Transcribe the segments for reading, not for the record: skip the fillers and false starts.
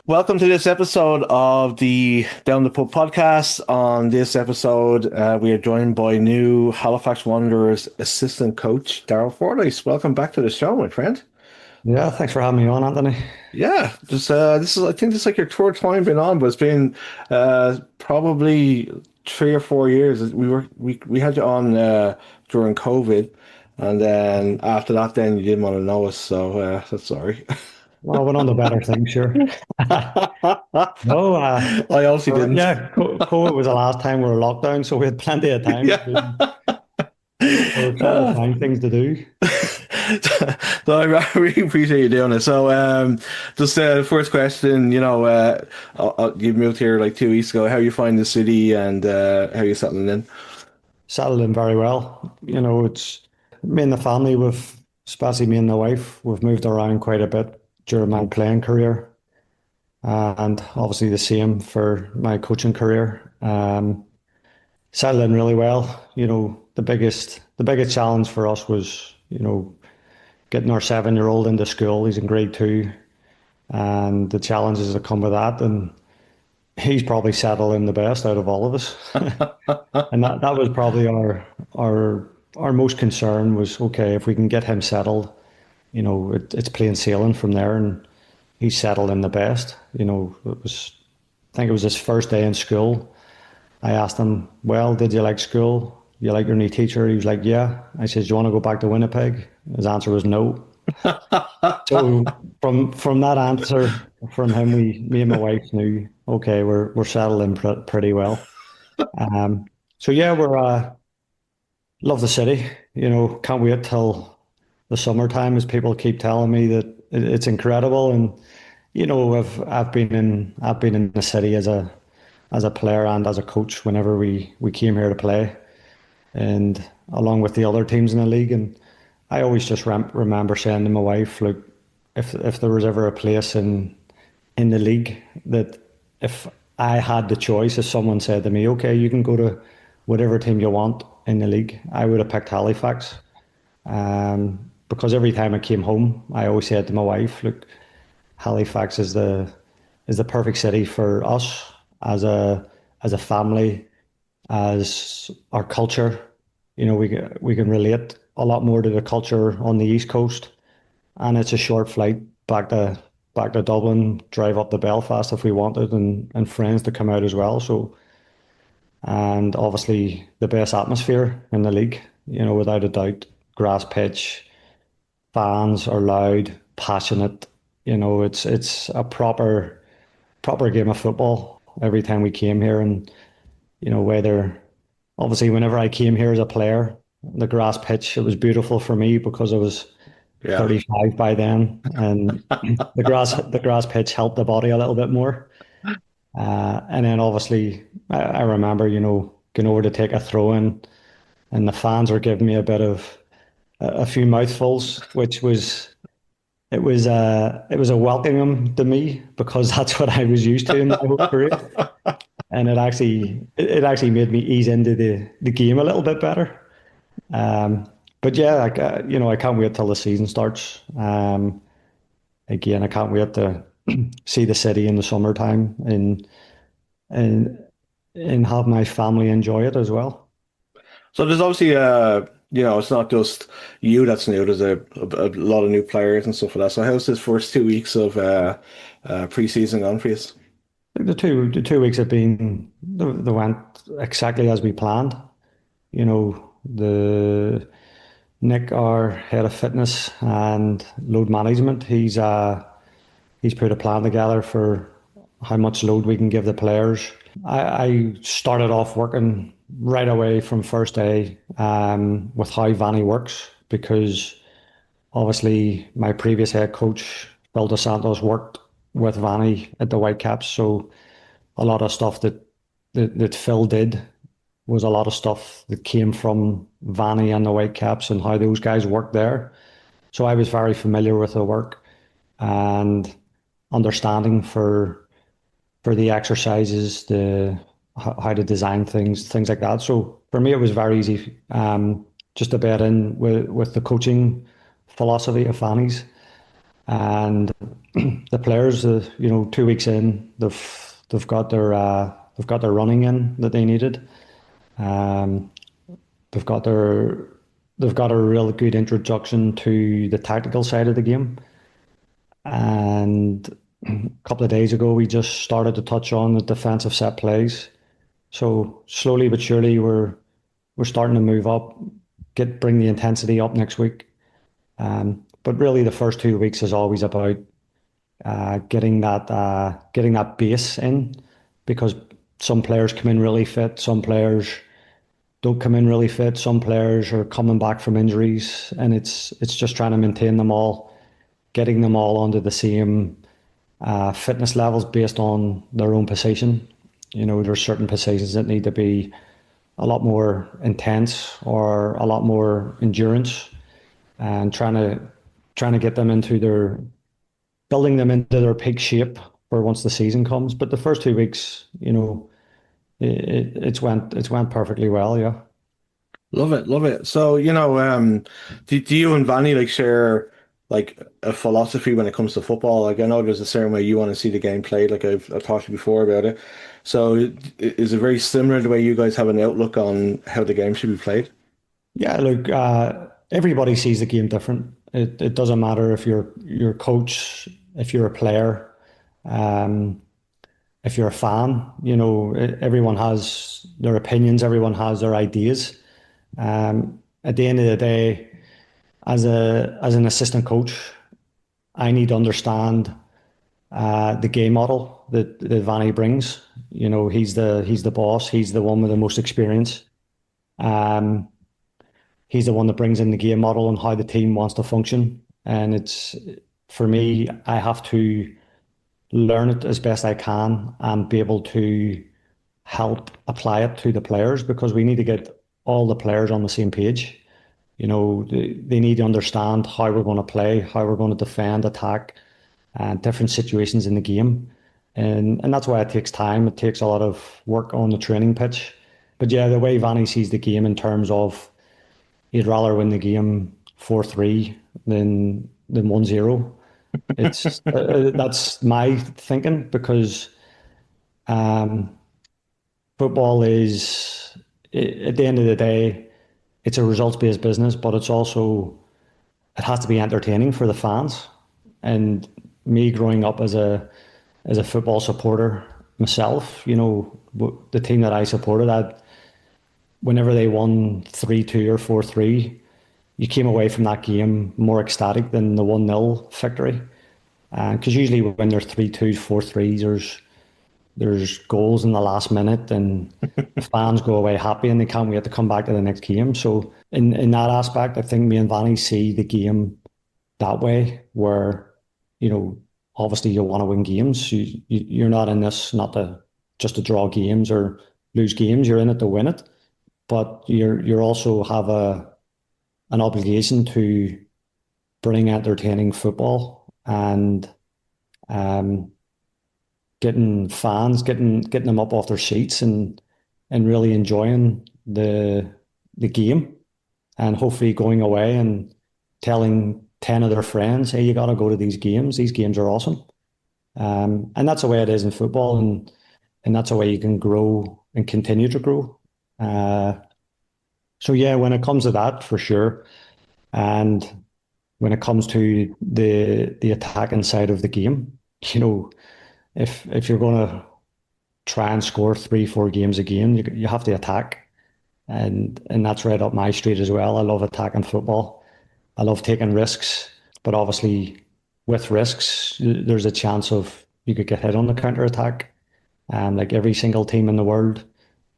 Welcome to this episode of the Down the Pub podcast. On this episode, we are joined by new Halifax Wanderers assistant coach, Daryl Fordyce. Welcome back to the show, my friend. Yeah, thanks for having me on, Anthony. Yeah, just this is I think this is like your third time being on, but it's been probably 3 or 4 years. We had you on during COVID, and then after that, then you didn't want to know us, so that's sorry. Well, I went on to better things, sure. No, I obviously didn't. yeah, COVID was the last time we were locked down, so we had plenty of time. Yeah. We were trying to find things to do. So I really appreciate you doing it. So, just first question, you moved here like 2 weeks ago. How you find the city and how you settling in? Settled in very well. It's me and the family, especially me and the wife, we've moved around quite a bit during my playing career, and obviously the same for my coaching career. Settled in really well. The biggest challenge for us was, getting our 7-year-old into school. He's in grade two, and the challenges that come with that. And he's probably settled in the best out of all of us. And that was probably our most concern was, okay, if we can get him settled, it's plain sailing from there. And he's settled in the best. I think it was his first day in school. I asked him, well, did you like school? You like your new teacher? He was like, yeah. I said, do you want to go back to Winnipeg? His answer was no. So from that answer from him, me and my wife knew, okay, we're settled in pretty well. So yeah, we're love the city. Can't wait till the summertime, as people keep telling me that it's incredible. And I've been in the city as a player and as a coach whenever we came here to play, and along with the other teams in the league. And I always just remember saying to my wife, look, if there was ever a place in the league that if I had the choice, if someone said to me, okay, you can go to whatever team you want in the league, I would have picked Halifax. Because every time I came home, I always said to my wife, look, Halifax is the perfect city for us as a family, as our culture. We can relate a lot more to the culture on the East Coast, and it's a short flight back to Dublin, drive up to Belfast if we wanted, and friends to come out as well. So, and obviously the best atmosphere in the league, without a doubt. Grass pitch, fans are loud, passionate. It's a proper game of football every time we came here. And whether obviously whenever I came here as a player, the grass pitch, it was beautiful for me because I was Yeah. 35 by then, and the grass pitch helped the body a little bit more. And then obviously I remember, going over to take a throw in, and the fans were giving me a few mouthfuls, which was it was a welcome to me because that's what I was used to in my whole career. And it actually made me ease into the game a little bit better. But yeah, like, I can't wait till the season starts. Again, I can't wait to see the city in the summertime and and have my family enjoy it as well. So there's obviously it's not just you that's new. There's a lot of new players and stuff like that. So how's this first 2 weeks of preseason gone for you? The two weeks have been they went exactly as we planned. The Nick, our head of fitness and load management, he's put a plan together for how much load we can give the players. I started off working right away from first day, with how Vanni works, because obviously my previous head coach, Bill DeSantos, worked with Vanni at the Whitecaps. So a lot of stuff that Phil did was a lot of stuff that came from Vanni and the Whitecaps and how those guys worked there. So I was very familiar with the work and understanding for the exercises, how to design things like that. So for me, it was very easy, just to bed in with the coaching philosophy of Fanny's. And the players, 2 weeks in, they've got their running in that they needed. Um, they've got their they've got a real good introduction to the tactical side of the game. And a couple of days ago, we just started to touch on the defensive set plays. So slowly but surely, we're starting to move up, bring the intensity up next week. But really, the first 2 weeks is always about getting that base in, because some players come in really fit, some players don't come in really fit, some players are coming back from injuries, and it's just trying to maintain them all, getting them all onto the same fitness levels based on their own position. There's certain positions that need to be a lot more intense or a lot more endurance, and trying to get them into their building them into their peak shape for once the season comes. But the first 2 weeks, it's went perfectly well. Yeah. Love it, love it. So, do you and Vanni like share like a philosophy when it comes to football? Like I know there's a certain way you want to see the game played, like I've talked to you before about it. So is it very similar the way you guys have an outlook on how the game should be played? Yeah, look, everybody sees the game different. It doesn't matter if you're a coach, if you're a player, um, if you're a fan. Everyone has their opinions, everyone has their ideas. At the end of the day, as an assistant coach, I need to understand the game model that Vanni brings. He's the boss. He's the one with the most experience. Um, he's the one that brings in the game model and how the team wants to function. And it's for me, I have to learn it as best I can and be able to help apply it to the players, because we need to get all the players on the same page. They need to understand how we're going to play, how we're going to defend, attack, and different situations in the game. And that's why it takes time. It takes a lot of work on the training pitch. But yeah, the way Vanni sees the game in terms of he'd rather win the game 4-3 than 1-0. That's my thinking, because football is, at the end of the day, it's a results-based business, but it has to be entertaining for the fans. And me growing up as a football supporter myself, the team that I supported, whenever they won 3-2 or 4-3, you came away from that game more ecstatic than the 1-0 victory. Because usually when there's 3-2, 4-3s, there's goals in the last minute, and the fans go away happy and they can't wait to come back to the next game. So in that aspect, I think me and Vanni see the game that way, where, you know, obviously you want to win games. You're not in this not to just to draw games or lose games. You're in it to win it, but you're also have an obligation to bring entertaining football and um, getting fans, getting them up off their seats and really enjoying the game, and hopefully going away and telling 10 of their friends, hey, you got to go to these games. These games are awesome. And that's the way it is in football, and that's the way you can grow and continue to grow. Uh, so yeah, when it comes to that, for sure. And when it comes to the attacking side of the game, if you're going to try and score 3, 4 games a game, you have to attack, and that's right up my street as well. I love attacking football. I love taking risks, but obviously with risks, there's a chance of you could get hit on the counter attack, like every single team in the world,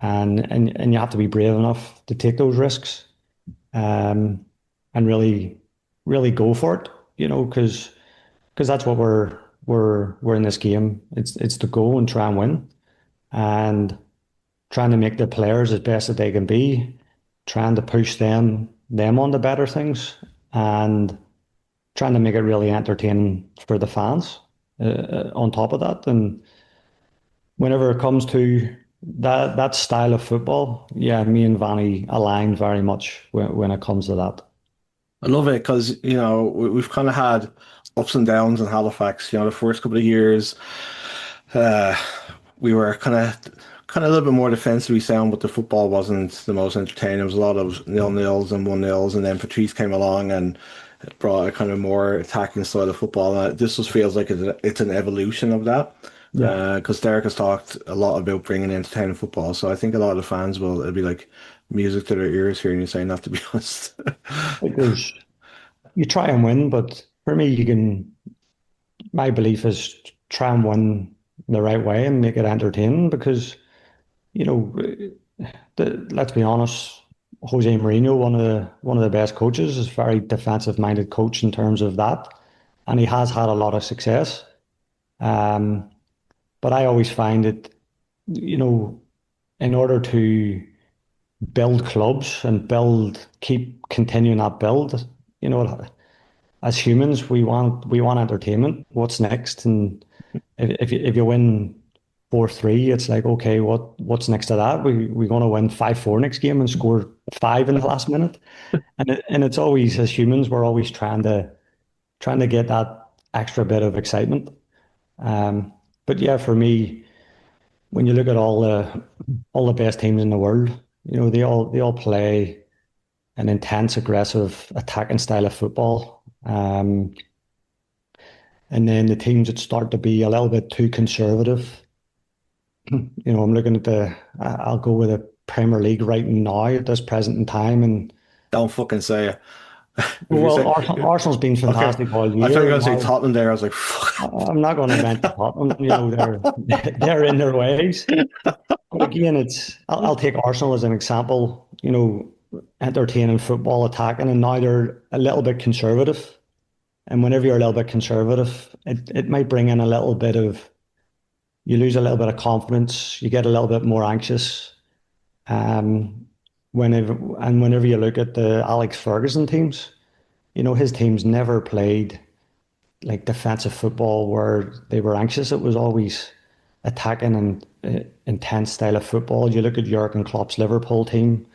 and you have to be brave enough to take those risks, um, and really go for it, because that's what we're in this game. It's to go and try and win, and trying to make the players as best that they can be, trying to push them on to better things, and trying to make it really entertaining for the fans. On top of that, and whenever it comes to that style of football, yeah, me and Vanni align very much when it comes to that. I love it because, we've kind of had ups and downs in Halifax. The first couple of years, uh, we were kind of a little bit more defensively sound, but the football wasn't the most entertaining. There was a lot of nil-nils and 1-0s, and then Patrice came along and brought a kind of more attacking style of football. And this just feels like it's an evolution of that. Yeah, Because Derek has talked a lot about bringing entertaining football, so I think a lot of the fans will it'll be like music to their ears hearing you saying that. To be honest. like you try and win, but for me, my belief is try and win the right way and make it entertaining because, you know, let's be honest, Jose Mourinho, one of the best coaches, is a very defensive minded coach in terms of that, and he has had a lot of success. Um, but I always find it, you know, in order to build clubs and keep continuing that build, you know, as humans, we want entertainment. What's next? And if you win 4-3, it's like, okay, what's next to that? We're going to win 5-4 next game and score five in the last minute. And it's always, as humans, we're always trying to get that extra bit of excitement. Um, but yeah, for me, when you look at all the best teams in the world, they all play an intense, aggressive, attacking style of football. And then the teams that start to be a little bit too conservative, I'm looking at I'll go with the Premier League right now at this present in time. And Don't fucking say it. If you well, say Arsenal's been okay, fantastic all I thought you were year. gonna say Now, Tottenham there. I was like, fuck. I'm not going to mention Tottenham. They're in their ways. But again, I'll take Arsenal as an example. Entertaining football, attacking, and now they're a little bit conservative. And whenever you're a little bit conservative, it might bring in a little bit of you lose a little bit of confidence, you get a little bit more anxious. Um, whenever you look at the Alex Ferguson teams, his teams never played like defensive football where they were anxious. It was always attacking and intense style of football. You look at Jurgen Klopp's Liverpool team,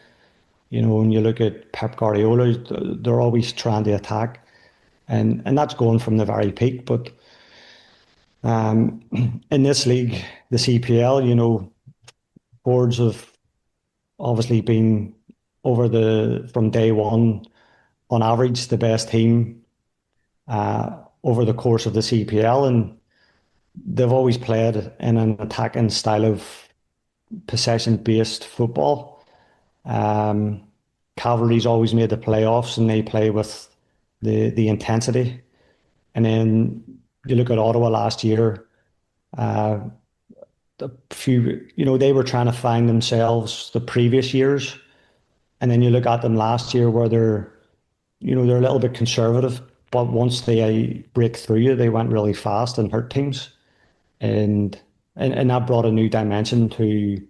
and you look at Pep Guardiola, they're always trying to attack, and that's going from the very peak. But in this league, the CPL, boards have obviously been from day one, on average, the best team over the course of the CPL, and they've always played in an attacking style of possession-based football. Cavalry's always made the playoffs, and they play with the intensity. And then you look at Ottawa last year. A few, they were trying to find themselves the previous years, and then you look at them last year where they're a little bit conservative, but once they break through you, they went really fast and hurt teams, and that brought a new dimension to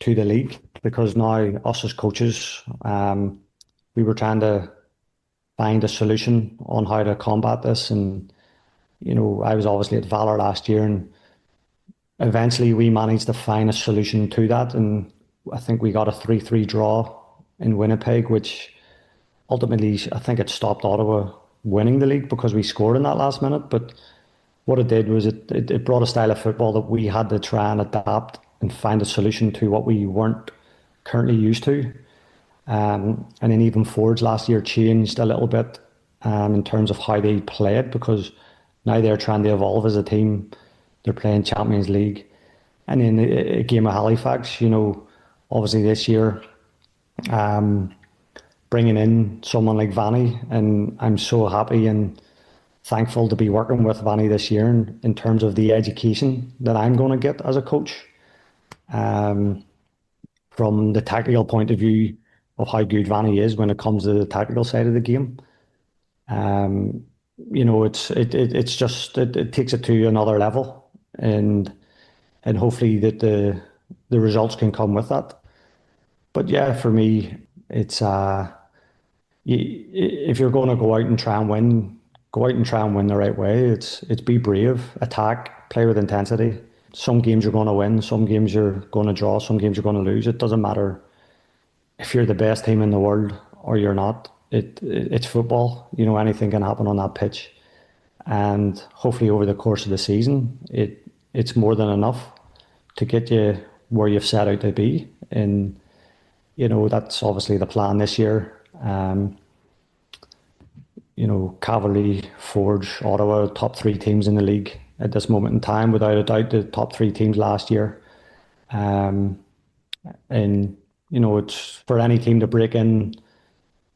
the league because now us as coaches, we were trying to find a solution on how to combat this, and I was obviously at Valor last year, and eventually we managed to find a solution to that, and I think we got a 3-3 draw in Winnipeg, which ultimately I think it stopped Ottawa winning the league because we scored in that last minute. But what it did was it brought a style of football that we had to try and adapt and find a solution to what we weren't currently used to. And then even Fords last year changed a little bit in terms of how they played because now they're trying to evolve as a team. They're playing Champions League. And in a game of Halifax, obviously this year, bringing in someone like Vanni, and I'm so happy and thankful to be working with Vanni this year in terms of the education that I'm going to get as a coach. From the tactical point of view of how good Vanni is when it comes to the tactical side of the game. Um, it takes it to another level, and hopefully that the results can come with that. But yeah, for me, it's if you're going to go out and try and win, go out and try and win the right way. It's be brave, attack, play with intensity. Some games you're going to win, some games you're going to draw, some games you're going to lose. It doesn't matter if you're the best team in the world or you're not. it's football. You know, anything can happen on that pitch, and hopefully over the course of the season, it's more than enough to get you where you've set out to be. And you know, that's obviously the plan this year. You know, Cavalry, Forge, Ottawa, top three teams in the league at this moment in time, without a doubt, the top three teams last year. And you know, it's for any team to break into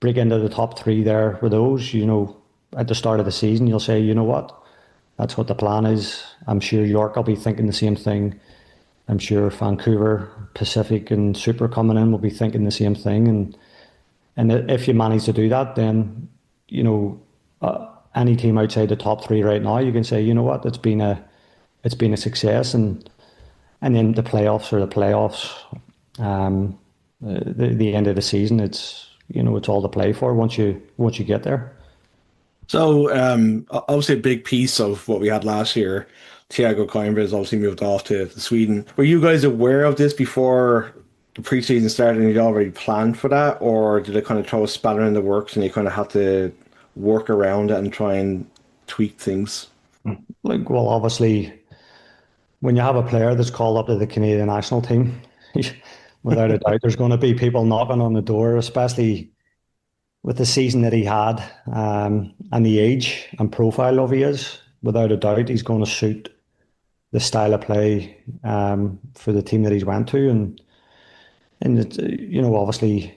the top three there with those. You know, at the start of the season, you'll say, you know what, that's what the plan is. I'm sure York will be thinking the same thing. I'm sure Vancouver, Pacific, and Super coming in will be thinking the same thing. And if you manage to do that, then you know, any team outside the top three right now, you can say, you know what, it's been a success, and then the playoffs are the playoffs. The end of the season, it's you know, it's all to play for once you get there. So, obviously, a big piece of what we had last year, Thiago Coimbra has obviously moved off to Sweden. Were you guys aware of this before the preseason started and you already planned for that, or did it kind of throw a spanner in the works and you kind of had to work around it and try and tweak things? Like, well, obviously, when you have a player that's called up to the Canadian national team, without a doubt, there's going to be people knocking on the door, especially with the season that he had, and the age and profile of he is. Without a doubt, he's going to suit the style of play for the team that he's went to, and it, you know, obviously,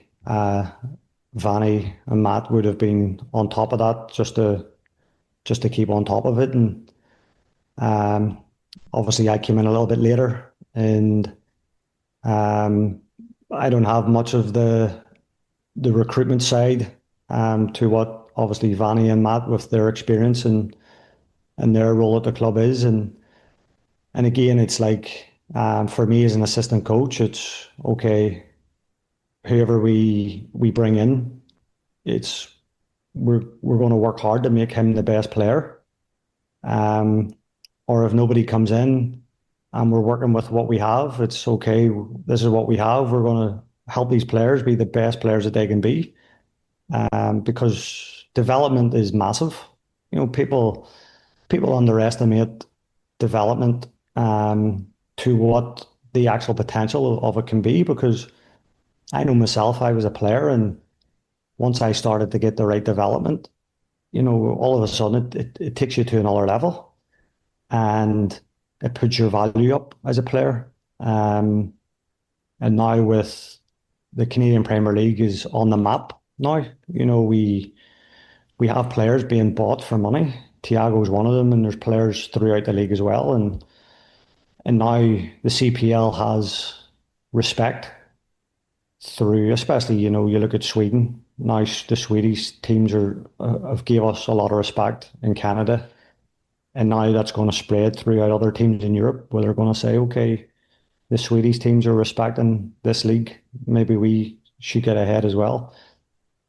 Vanni and Matt would have been on top of that just to keep on top of it, and um, obviously, I came in a little bit later, and um, I don't have much of the recruitment side to what obviously Vanni and Matt with their experience and their role at the club is, and again, it's like for me as an assistant coach, it's okay. Whoever we bring in, it's we're going to work hard to make him the best player. Um, or if nobody comes in and we're working with what we have, it's okay. This is what we have. We're going to help these players be the best players that they can be. Because development is massive. You know, people underestimate development to what the actual potential of it can be. Because I know myself, I was a player, and once I started to get the right development, you know, all of a sudden it takes you to another level, and it puts your value up as a player. And now with the Canadian Premier League is on the map now, you know, we have players being bought for money. Thiago's one of them, and there's players throughout the league as well. And now the CPL has respect through, especially, you know, you look at Sweden. Now the Swedish teams are have gave us a lot of respect in Canada, and now that's going to spread throughout other teams in Europe, where they're going to say, okay, the Swedish teams are respecting this league. Maybe we should get ahead as well.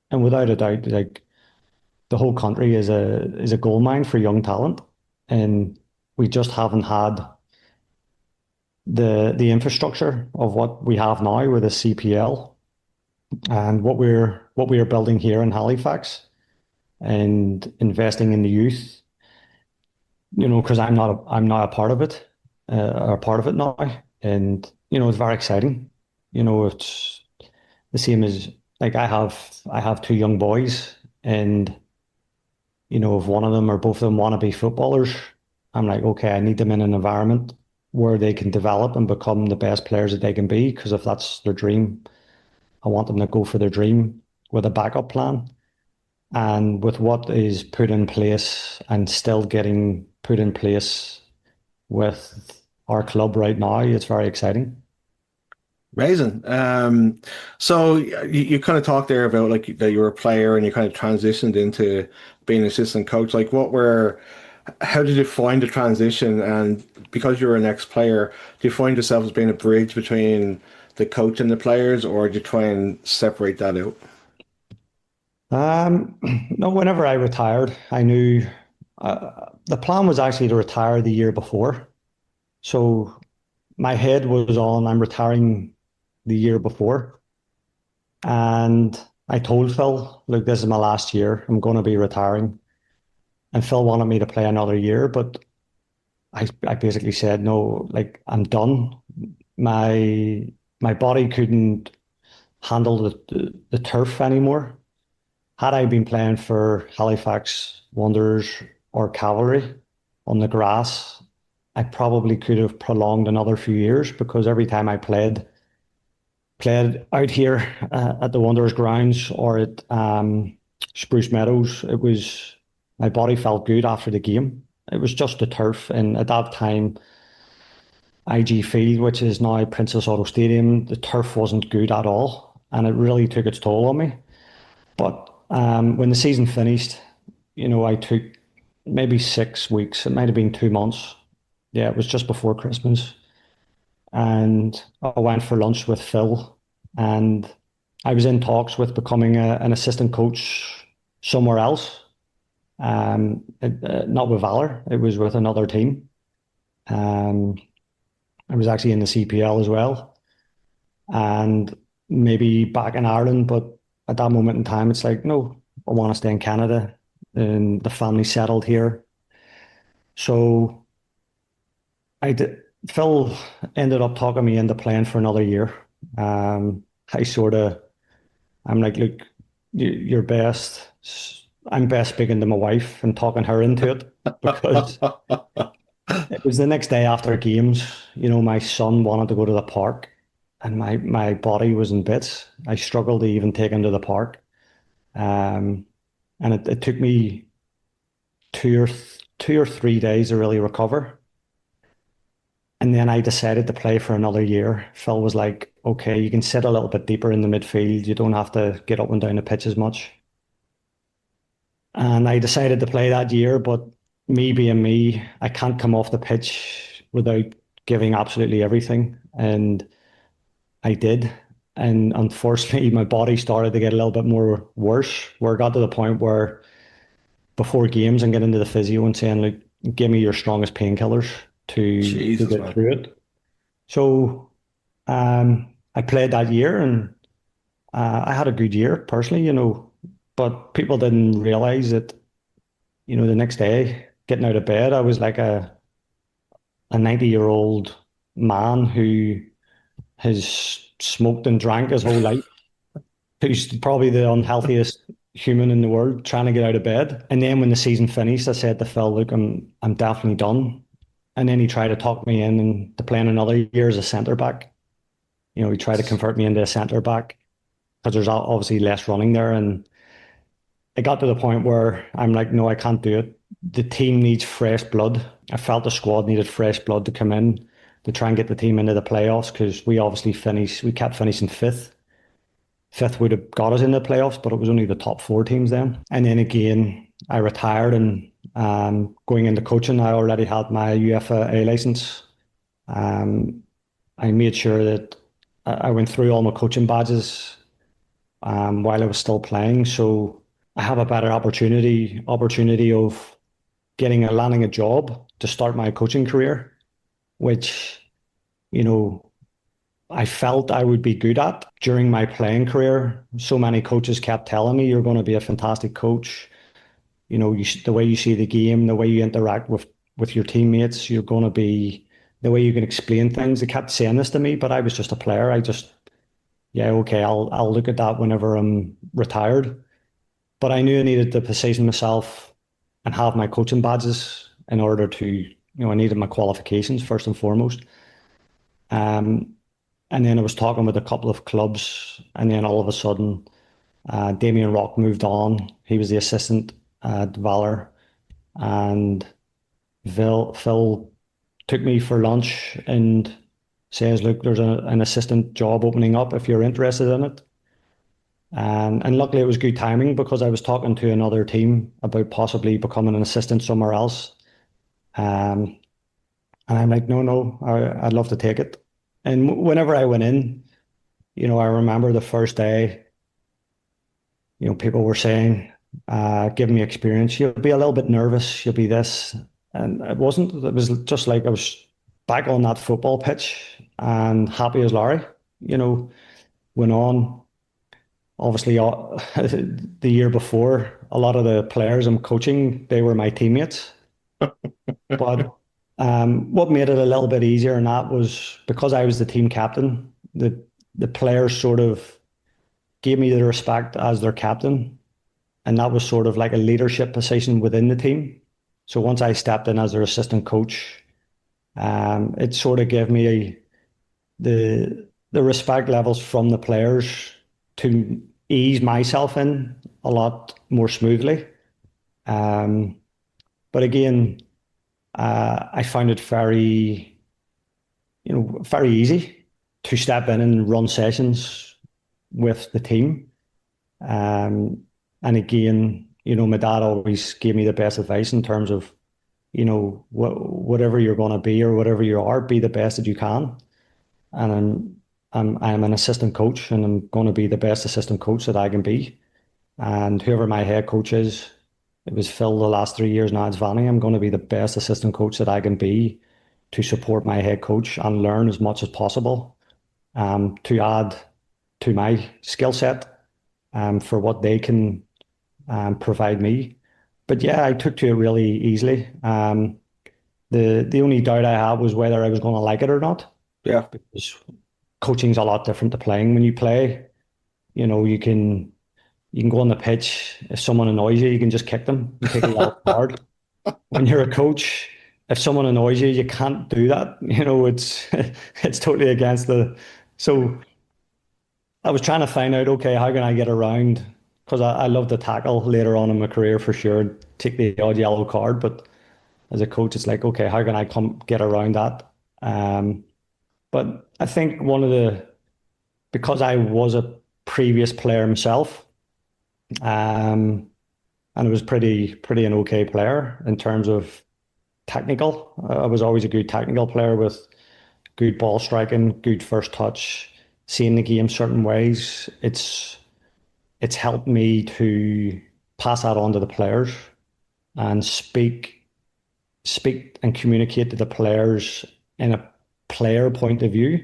And without a doubt, like the whole country is a gold mine for young talent, and we just haven't had the infrastructure of what we have now with the CPL and what we are building here in Halifax and investing in the youth. You know, because I'm not a part of it, or a part of it now, and you know, it's very exciting. You know, it's the same as like I have two young boys, and you know, if one of them or both of them want to be footballers, I'm like, okay, I need them in an environment where they can develop and become the best players that they can be. Because if that's their dream, I want them to go for their dream with a backup plan. And with what is put in place and still getting put in place with our club right now, it's very exciting. Amazing. So you kind of talked there about like that you were a player and you kind of transitioned into being an assistant coach. Like, how did you find the transition? And because you're an ex-player, do you find yourself as being a bridge between the coach and the players, or do you try and separate that out? Um, no, whenever I retired, I knew the plan was actually to retire the year before. So my head was on, I'm retiring the year before. And I told Phil, look, this is my last year. I'm going to be retiring. And Phil wanted me to play another year, but I basically said, no, like I'm done. My my body couldn't handle the turf anymore. Had I been playing for Halifax Wanderers or Cavalry on the grass, I probably could have prolonged another few years because every time I played out here at the Wanderers grounds or at Spruce Meadows, it was my body felt good after the game. It was just the turf, and at that time, IG Field, which is now Princess Auto Stadium, the turf wasn't good at all, and it really took its toll on me. But when the season finished, I took maybe 6 weeks. It might have been 2 months. Yeah, it was just before Christmas. And I went for lunch with Phil, and I was in talks with becoming an assistant coach somewhere else. Not with Valor, it was with another team. Um, I was actually in the CPL as well, and maybe back in Ireland. But at that moment in time, it's like, no, I want to stay in Canada, and the family settled here. So I did. Phil ended up talking me into playing for another year. Um, I sort of, I'm like, look, you're best. I'm best speaking to my wife and talking her into it because it was the next day after games. My son wanted to go to the park, and my body was in bits. I struggled to even take him to the park. Um, and it took me 2 or 3 days to really recover. And then I decided to play for another year. Phil was like, okay, you can sit a little bit deeper in the midfield. You don't have to get up and down the pitch as much. And I decided to play that year, but me being me, I can't come off the pitch without giving absolutely everything. And I did. And unfortunately, my body started to get a little bit more worse, where it got to the point where before games and get into the physio and saying, like, give me your strongest painkillers to Jesus, get man. through it. So I played that year, and I had a good year personally, but people didn't realize that, the next day getting out of bed, I was like a 90-year-old man who has smoked and drank his whole life, who's probably the unhealthiest human in the world trying to get out of bed. And then when the season finished, I said to Phil, look, I'm definitely done. And then he tried to talk me in and to playing another year as a centre back. He tried to convert me into a centre back because there's obviously less running there. And it got to the point where I'm like, no, I can't do it. The team needs fresh blood. I felt the squad needed fresh blood to come in to try and get the team into the playoffs because we kept finishing fifth. Fifth would have got us in the playoffs, but it was only the top four teams then. And then again, I retired, and going into coaching, I already had my UEFA A license. Um, I made sure that I went through all my coaching badges while I was still playing. So I have a better opportunity of landing a job to start my coaching career, which, you know, I felt I would be good at during my playing career. So many coaches kept telling me, you're going to be a fantastic coach. The way you see the game, the way you interact with your teammates, you're going to be the way you can explain things. They kept saying this to me, but I was just a player. Yeah, okay, I'll look at that whenever I'm retired. But I knew I needed to position myself and have my coaching badges in order to, I needed my qualifications first and foremost. Um, and then I was talking with a couple of clubs, and then all of a sudden, Damien Rock moved on. He was the assistant at Valor, and Phil took me for lunch and says, "Look, there's an assistant job opening up if you're interested in it." And luckily, it was good timing because I was talking to another team about possibly becoming an assistant somewhere else. Um, and I'm like, no, no, I'd love to take it. And whenever I went in, I remember the first day, people were saying, give me experience. You'll be a little bit nervous. You'll be this. And it wasn't. It was just like I was back on that football pitch and happy as Larry, went on. obviously, the year before, a lot of the players I'm coaching, they were my teammates. But what made it a little bit easier and that was because I was the team captain, the players sort of gave me the respect as their captain. And that was sort of like a leadership position within the team. So once I stepped in as their assistant coach, it sort of gave me the respect levels from the players to ease myself in a lot more smoothly. Um, but again, I found it very easy to step in and run sessions with the team. Um, and again, my dad always gave me the best advice in terms of, whatever you're going to be or whatever you are, be the best that you can. And I'm an assistant coach, and I'm going to be the best assistant coach that I can be. And whoever my head coach is, it was Phil the last 3 years. Now it's Vanni. I'm going to be the best assistant coach that I can be to support my head coach and learn as much as possible, to add to my skill set, for what they can provide me. But yeah, I took to it really easily. The only doubt I had was whether I was going to like it or not, Yeah. because coaching's a lot different to playing. When you play, you can go on the pitch. If someone annoys you, you can just kick them and take a yellow card. When you're a coach, if someone annoys you, you can't do that. It's it's totally against the. So I was trying to find out, okay, how can I get around? Because I love to tackle later on in my career for sure, take the odd yellow card. But as a coach, it's like, okay, how can I come get around that? Um, but I think because I was a previous player myself, um, and I was pretty an okay player in terms of technical. I was always a good technical player with good ball striking, good first touch, seeing the game certain ways. It's helped me to pass that on to the players and speak and communicate to the players in a player point of view.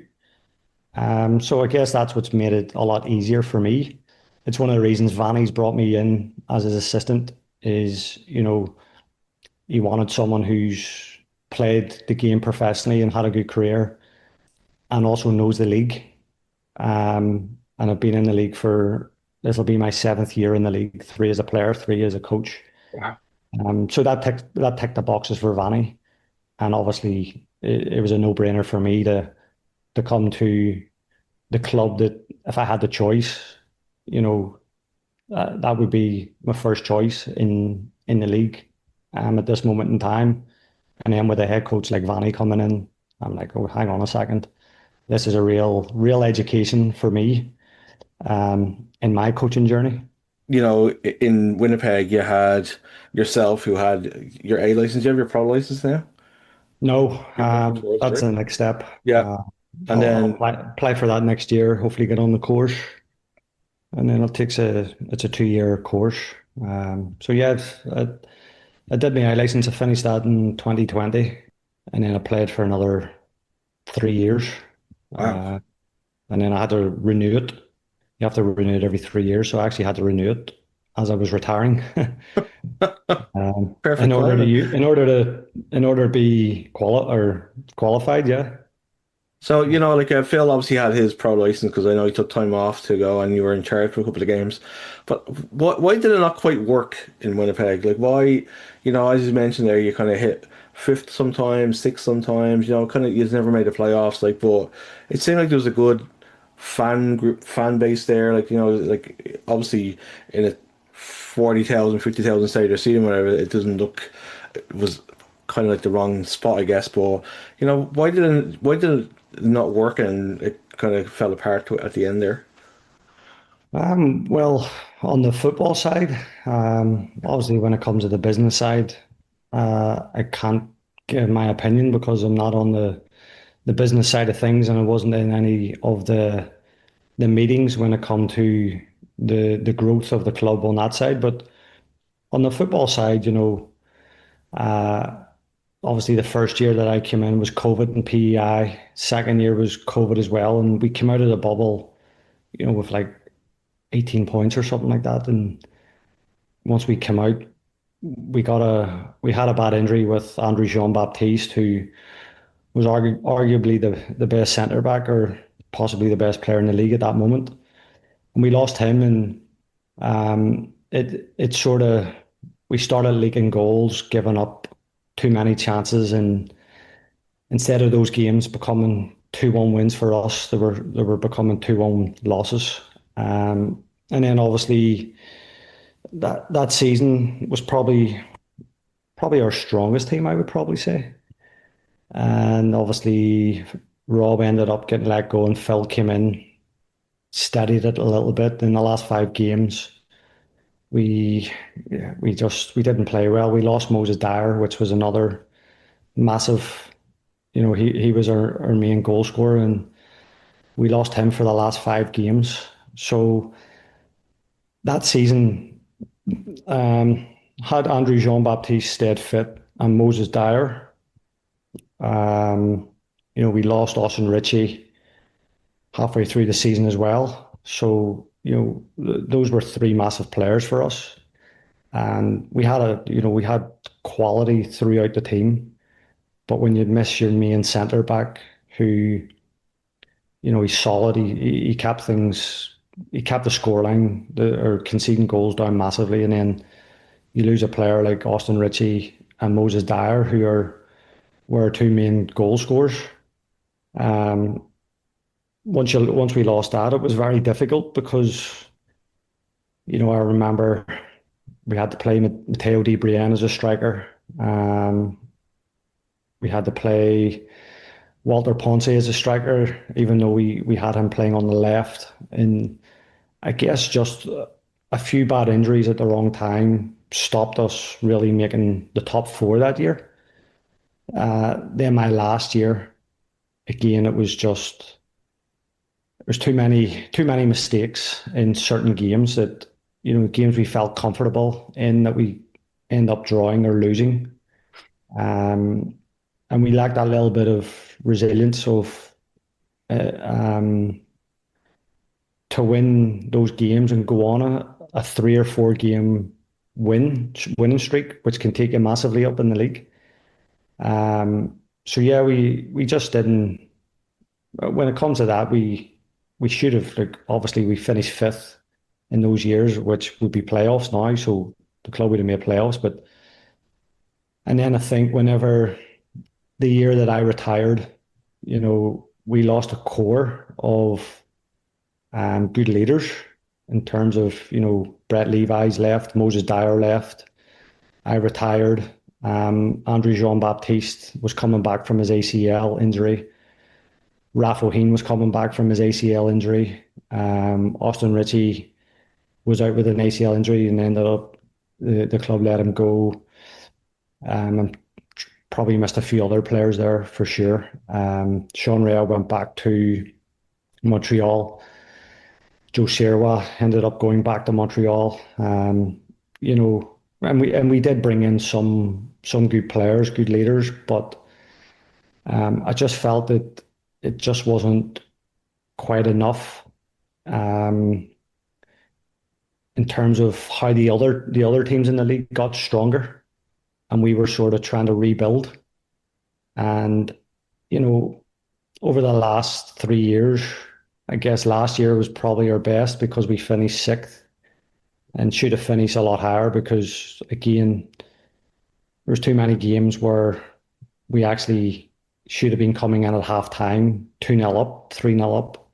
So I guess that's what's made it a lot easier for me. It's one of the reasons Vanni's brought me in as his assistant is, he wanted someone who's played the game professionally and had a good career and also knows the league. And I've been in the league this will be my seventh year in the league, three as a player, three as a coach. Wow. So that ticked the boxes for Vanni. And obviously it was a no-brainer for me to come to the club that if I had the choice, you know, that would be my first choice in the league at this moment in time. And then with a head coach like Vanni coming in, I'm like, oh, hang on a second. This is a real education for me in my coaching journey. In Winnipeg, you had yourself who had your A license. You have your pro license now? No, You're working towards it, that's right? the next step. Yeah. And I'll then, apply for that next year. Hopefully, get on the course, and then it's a 2 year course. So yeah, I did my I license. I finished that in 2020, and then I played for another 3 years, wow. uh, and then I had to renew it. You have to renew it every 3 years, so I actually had to renew it as I was retiring. In Perfect order to timing. be qualified, yeah. So, like Phil obviously had his pro license because I know he took time off to go and you were in charge for a couple of games. But why did it not quite work in Winnipeg? Like, why, as you mentioned there, you kind of hit fifth sometimes, sixth sometimes, kind of, you never made the playoffs. Like, but it seemed like there was a good fan base there. Like, like obviously in a 40,000, 50,000 stadium stadium, whatever, it doesn't look, it was kind of like the wrong spot, I guess. But why did it not work and it kind of fell apart at the end there? Well, on the football side, obviously when it comes to the business side, I can't give my opinion because I'm not on the business side of things, and I wasn't in any of the meetings when it come to the growth of the club on that side. But on the football side, obviously the first year that I came in was COVID and PEI. Second year was COVID as well, and we came out of the bubble, with like 18 points or something like that. And once we came out, we had a bad injury with Andrew Jean-Baptiste, who was arguably the best centre back or possibly the best player in the league at that moment. And we lost him, and it sort of we started leaking goals, giving up too many chances, and instead of those games becoming 2-1 wins for us, they were becoming 2-1 losses. And then obviously that season was probably our strongest team, I would probably say. And obviously Rob ended up getting let go, and Phil came in, steadied it a little bit. In the last 5 games, we we didn't play well. We lost Moses Dyer, which was another massive. He was our main goal scorer, and we lost him for the last 5 games. So that season, um, had Andrew Jean-Baptiste stayed fit and Moses Dyer, we lost Austin Ritchie halfway through the season as well. So, those were 3 massive players for us. And we had quality throughout the team. But when you miss your main centre back, who, he's solid, he kept the scoreline, or conceding goals down massively. And then you lose a player like Austin Ritchie and Moses Dyer, were our 2 main goal scorers. Um, once we lost that, it was very difficult because, I remember we had to play Matteo Di Brienne as a striker. Um, we had to play Walter Ponce as a striker, even though we had him playing on the left. And I guess just a few bad injuries at the wrong time stopped us really making the top 4 that year. Then my last year, again, there's too many mistakes in certain games that, games we felt comfortable in that we end up drawing or losing. Um, and we lacked that little bit of resilience uh, um, to win those games and go on a 3 or 4 game winning streak, which can take you massively up in the league. So yeah, we just didn't. When it comes to that, we should have, like, obviously we finished 5th in those years, which would be playoffs now. So the club would have made playoffs, but and then I think whenever the year that I retired, we lost a core of good leaders in terms of, Brett Levi's left, Moses Dyer left, I retired. Andrew Jean-Baptiste was coming back from his ACL injury. Raf O'Heen was coming back from his ACL injury. Austin Ritchie was out with an ACL injury and ended up the club let him go. And probably missed a few other players there for sure. Sean Rea went back to Montreal. Joe Sherwa ended up going back to Montreal. And we did bring in some good players, good leaders, but I just felt that it just wasn't quite enough, um, in terms of how the other teams in the league got stronger, and we were sort of trying to rebuild. And you know, over the last 3 years, I guess last year was probably our best because we finished 6th and should have finished a lot higher because again, there's too many games where we actually should have been coming in at half time 2-0 up, 3-0 up,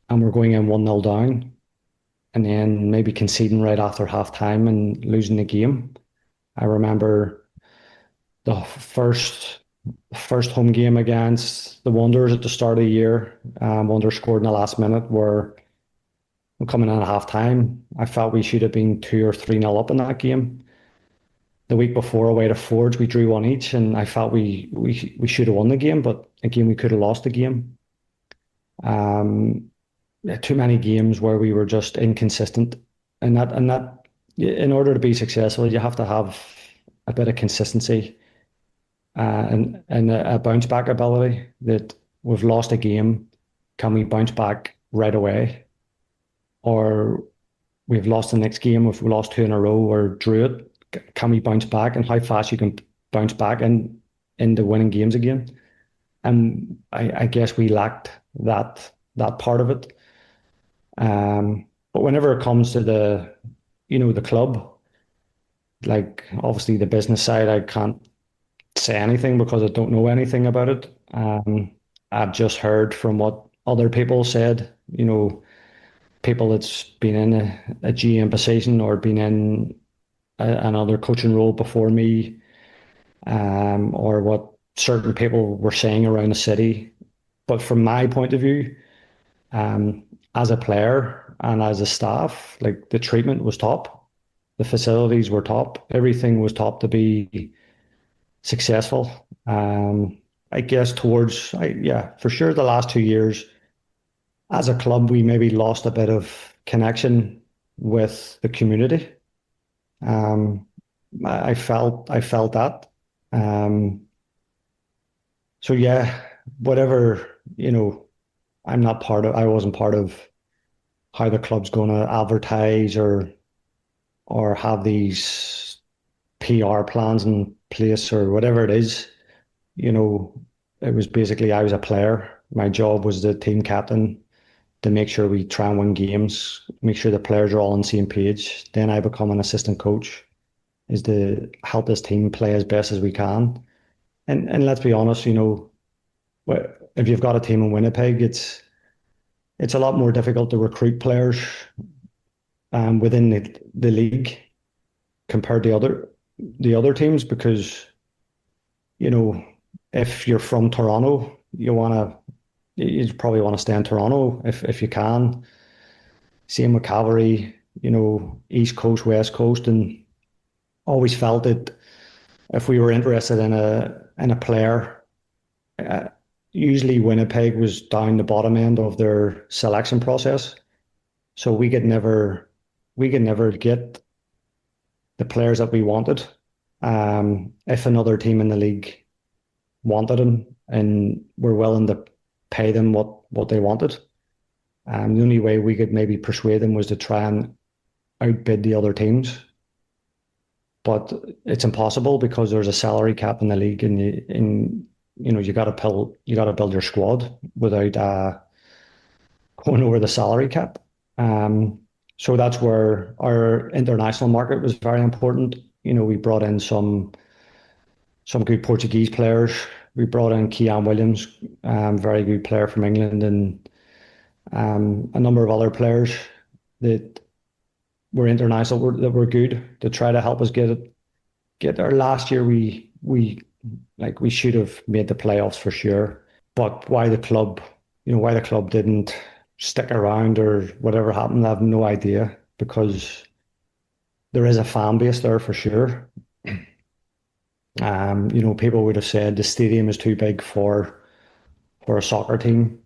and we're going in 1-0 down, and then maybe conceding right after half time and losing the game. I remember the first home game against the Wanderers at the start of the year. Wanderers scored in the last minute where we're coming in at half time. I felt we should have been 2 or 3-0 up in that game. The week before away to Forge, we drew 1 each, and I felt we should have won the game, but again, we could have lost the game. Yeah, too many games where we were just inconsistent, and that in order to be successful, you have to have a bit of consistency, and a bounce back ability. That we've lost a game, can we bounce back right away, or we've lost the next game, if we lost two in a row or drew it, can we bounce back, and how fast you can bounce back into winning games again? And I guess we lacked that part of it. But whenever it comes to the club, like obviously the business side, I can't say anything because I don't know anything about it. I've just heard from what other people said, people that's been in a GM position or been in another coaching role before me, or what certain people were saying around the city. But from my point of view, um, as a player and as a staff, like the treatment was top, the facilities were top, everything was top to be successful. I guess yeah, for sure, the last 2 years as a club, we maybe lost a bit of connection with the community. Um, I felt that. Um, so yeah, whatever, I wasn't part of how the club's going to advertise or have these PR plans in place or whatever it is. You know, it was basically I was a player. My job was the team captain to make sure we try and win games, make sure the players are all on the same page. Then I become an assistant coach, is to help this team play as best as we can. And let's be honest, if you've got a team in Winnipeg, it's a lot more difficult to recruit players within the league compared to the other teams because, you know, if you're from Toronto, you probably want to stay in Toronto if you can. Same with Cavalry, East Coast, West Coast, and always felt that if we were interested in a player, uh, usually Winnipeg was down the bottom end of their selection process. So we could never get the players that we wanted. If another team in the league wanted them and were willing to pay them what they wanted. The only way we could maybe persuade them was to try and outbid the other teams. But it's impossible because there's a salary cap in the league, and you got to build your squad without going over the salary cap. Um, so that's where our international market was very important. We brought in some good Portuguese players. We brought in Kean Williams, very good player from England, and a number of other players that were international that were good to try to help us get there. Last year we should have made the playoffs for sure, but why the club didn't stick around or whatever happened, I have no idea because there is a fan base there for sure. People would have said the stadium is too big for a soccer team,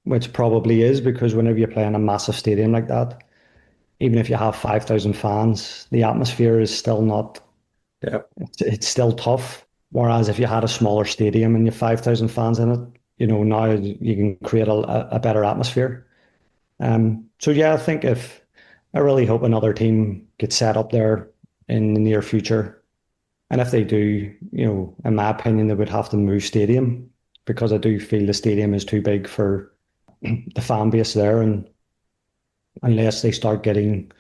which probably is because whenever you play in a massive stadium like that, even if you have 5,000 fans, the atmosphere is still not, Yeah. it's still tough. Whereas if you had a smaller stadium and you have 5,000 fans in it, now you can create a better atmosphere. So yeah, I really hope another team gets set up there in the near future. And if they do, in my opinion, they would have to move stadium because I do feel the stadium is too big for the fan base there. And unless they start getting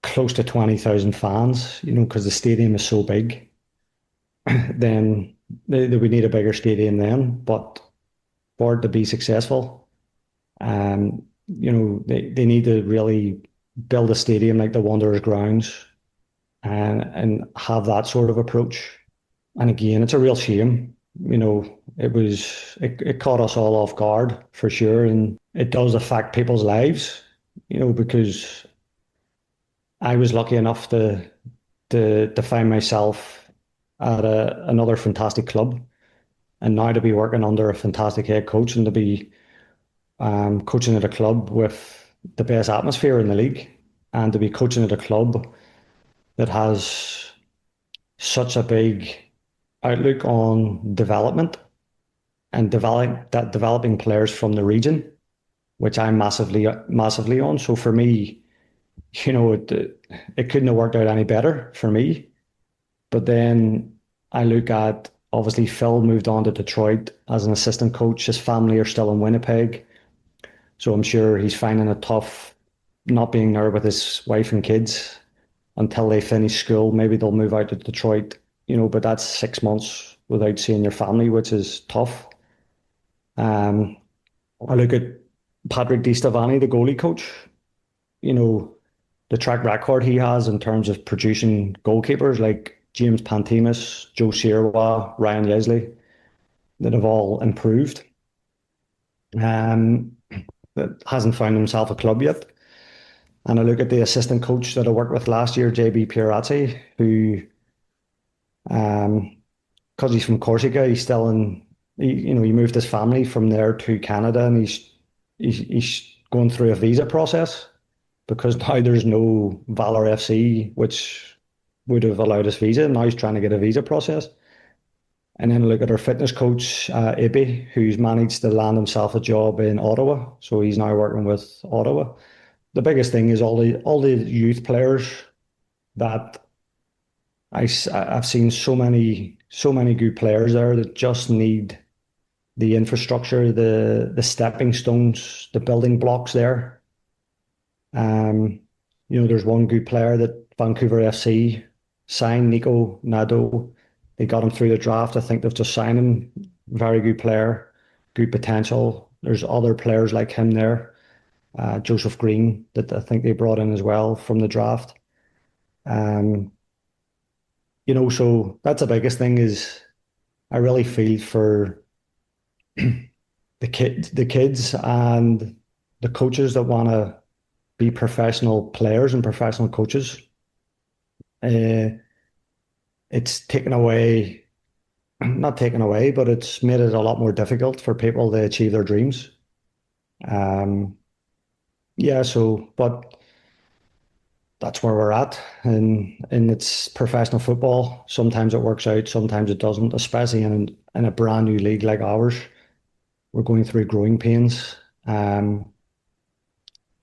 close to 20,000 fans, because the stadium is so big, then they would need a bigger stadium then. But for it to be successful, they need to really build a stadium like the Wanderers grounds and have that sort of approach. And again, it's a real shame. It caught us all off guard for sure, and it does affect people's lives. Because I was lucky enough to find myself at another fantastic club, and now to be working under a fantastic head coach and to be coaching at a club with the best atmosphere in the league, and to be coaching at a club that has such a big outlook on development and developing players from the region. which I'm massively on. So for me, it couldn't have worked out any better for me. But then I look at obviously Phil moved on to Detroit as an assistant coach. His family are still in Winnipeg. So I'm sure he's finding it tough not being there with his wife and kids until they finish school. Maybe they'll move out to Detroit, but that's 6 months without seeing your family, which is tough. Um, I look at Patrick Vanni, the goalie coach, you know, the track record he has in terms of producing goalkeepers like James Pantemis, Joe Sierwa, Ryan Yesley, that have all improved. Um, that hasn't found himself a club yet. And I look at the assistant coach that I worked with last year, JB Pierazzi, who, because he's from Corsica, he's still he moved his family from there to Canada, and he's going through a visa process because now there's no Valor FC, which would have allowed us visa. Now he's trying to get a visa process. And then look at our fitness coach, Ibi, who's managed to land himself a job in Ottawa. So he's now working with Ottawa. The biggest thing is all the youth players that I've seen so many good players there that just need the infrastructure, the stepping stones, the building blocks there. Um, there's one good player that Vancouver FC signed, Nico Nado. They got him through the draft. I think they've just signed him. Very good player, good potential. There's other players like him there. Joseph Green that I think they brought in as well from the draft. Um, so that's the biggest thing is I really feel for the kids and the coaches that want to be professional players and professional coaches. Uh, it's taken away, not taken away, but it's made it a lot more difficult for people to achieve their dreams. Um, yeah, but that's where we're at. And it's professional football. Sometimes it works out, sometimes it doesn't, especially in a brand new league like ours. We're going through growing pains. And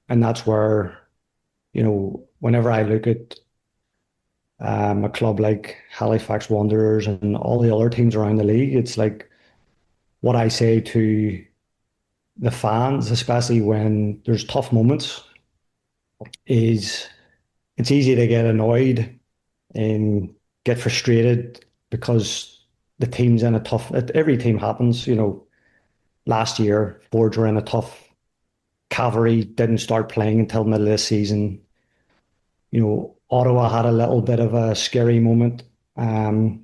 that's where, whenever I look at a club like Halifax Wanderers and all the other teams around the league, it's like what I say to the fans, especially when there's tough moments, is it's easy to get annoyed and get frustrated because the team's in a tough, every team happens, last year, Forge were in a tough Cavalry, didn't start playing until middle of the season. Ottawa had a little bit of a scary moment, a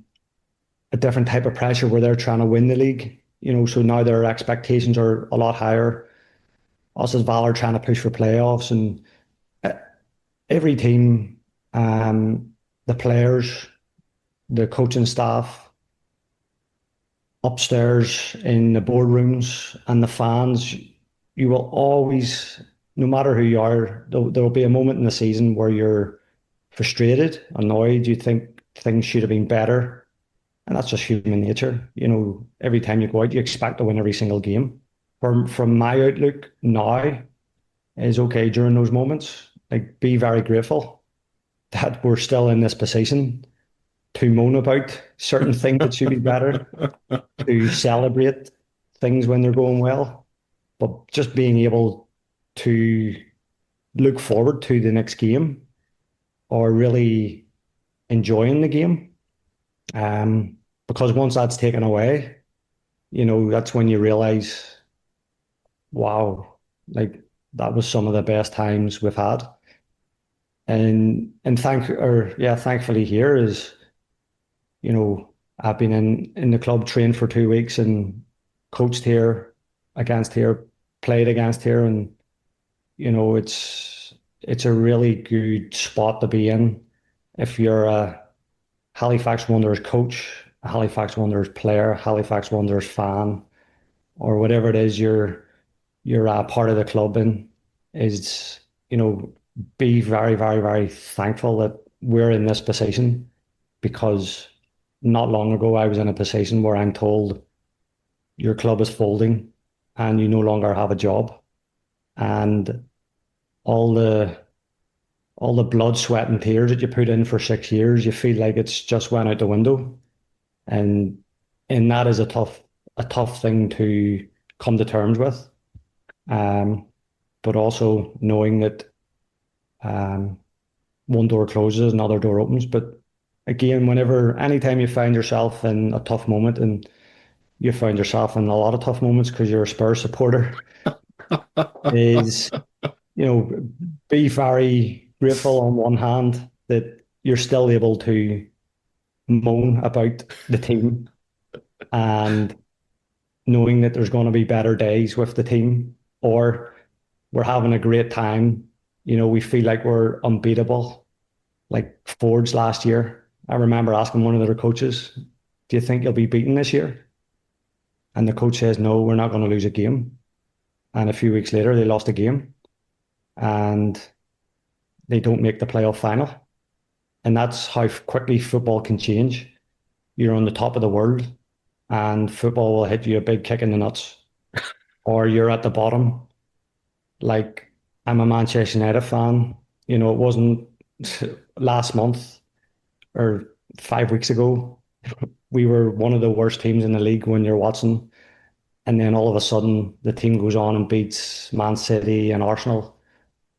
different type of pressure where they're trying to win the league. So now their expectations are a lot higher. Us as Valor trying to push for playoffs, and uh, every team, the players, the coaching staff, upstairs in the boardrooms, and the fans, you will always, no matter who you are, there'll be a moment in the season where you're frustrated, annoyed, you think things should have been better. And that's just human nature. Every time you go out, you expect to win every single game. From my outlook now is okay during those moments. Like be very grateful that we're still in this position to moan about certain things that should be better, to celebrate things when they're going well, but just being able to look forward to the next game or really enjoying the game. Because once that's taken away, that's when you realize, wow, like that was some of the best times we've had. And thankfully here is, I've been in the club trained for 2 weeks and coached here, against here, played against here, and it's a really good spot to be in if you're a Halifax Wanderers coach, a Halifax Wanderers player, Halifax Wanderers fan, or whatever it is you're a part of the club in, is be very, very, very thankful that we're in this position because not long ago I was in a position where I'm told your club is folding and you no longer have a job. and all the all the blood, sweat, and tears that you put in for 6 years, you feel like it's just went out the window. And that is a tough thing to come to terms with. Um, but also knowing that um, one door closes, another door opens. But again, anytime you find yourself in a tough moment, and you found yourself in a lot of tough moments because you're a Spurs supporter, is, be very grateful on one hand that you're still able to moan about the team, and knowing that there's going to be better days with the team, or we're having a great time. We feel like we're unbeatable, like Fords last year. I remember asking one of their coaches, "Do you think you'll be beaten this year?" And the coach says, "No, we're not going to lose a game." And a few weeks later, they lost a game, and they don't make the playoff final. And that's how quickly football can change. You're on the top of the world, and football will hit you a big kick in the nuts, or you're at the bottom. Like, I'm a Manchester United fan. It wasn't last month or 5 weeks ago. We were one of the worst teams in the league when you're watching. And then all of a sudden, the team goes on and beats Man City and Arsenal.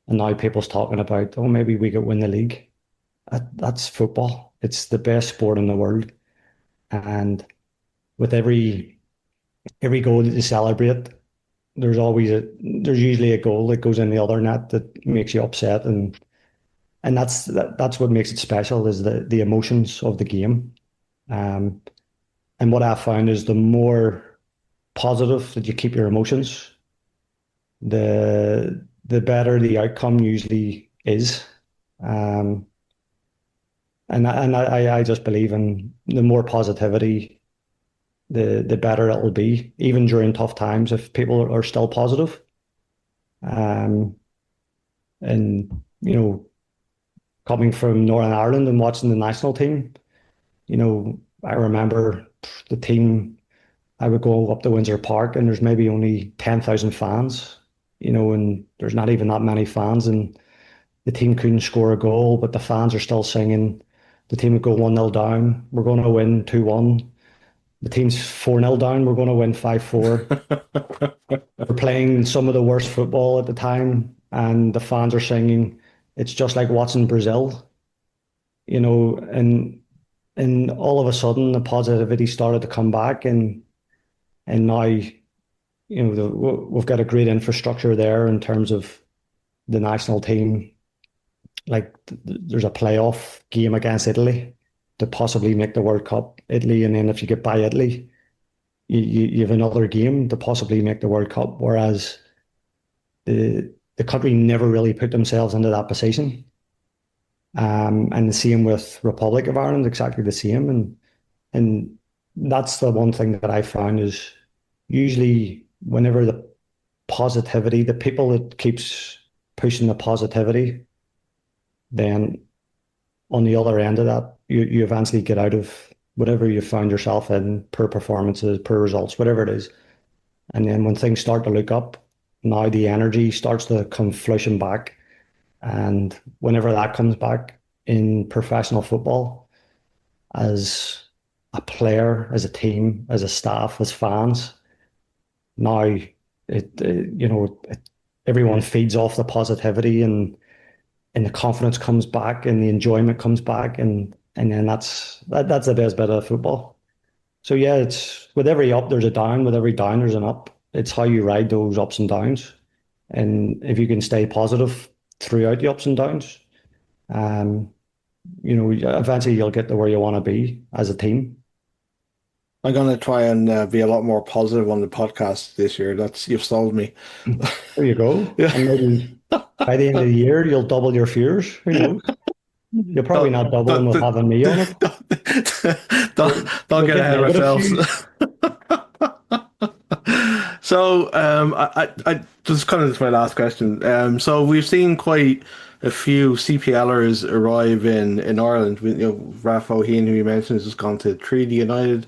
And now people's talking about, oh, maybe we could win the league. That's football. It's the best sport in the world. And with every goal that you celebrate, there's usually a goal that goes in the other net that makes you upset, and that's what makes it special, is the emotions of the game. Um, and what I found is the more positive that you keep your emotions, the better the outcome usually is. Um, and I just believe in the more positivity, the better it will be, even during tough times, if people are still positive. Um, and coming from Northern Ireland and watching the national team, I remember the team. I would go up to Windsor Park, and there's maybe only 10,000 fans, and there's not even that many fans, and the team couldn't score a goal, but the fans are still singing. The team would go 1-0 down. We're going to win 2-1. The team's 4-0 down. We're going to win 5-4. We're playing some of the worst football at the time, and the fans are singing. It's just like watching Brazil, and all of a sudden the positivity started to come back, and now we've got a great infrastructure there in terms of the national team. Like, there's a playoff game against Italy to possibly make the World Cup, Italy, and then if you get by Italy, you have another game to possibly make the World Cup. Whereas the country never really put themselves into that position. And the same with Republic of Ireland, exactly the same. And that's the one thing that I found is, usually whenever the people that keeps pushing the positivity, then on the other end of that, you eventually get out of whatever you found yourself in, per performances, per results, whatever it is. And then when things start to look up, now the energy starts to come flushing back. And whenever that comes back in professional football, as a player, as a team, as a staff, as fans, now everyone feeds off the positivity, and the confidence comes back, and the enjoyment comes back, and then that's the best bit of football. So yeah, it's with every up there's a down, with every down there's an up. It's how you ride those ups and downs, and if you can stay positive throughout the ups and downs, um, eventually you'll get to where you want to be as a team. I'm gonna try and be a lot more positive on the podcast this year. You've sold me. There you go. Yeah. And maybe by the end of the year, you'll double your fears. Who knows? You'll probably Don't, not double them don't, with don't, having me on it. don't You'll get get ahead of negative ourselves. fears. So, I just kind of, this is my last question. So we've seen quite a few CPLers arrive in Ireland. Raf O'Heen, who you mentioned, has just gone to Treaty United.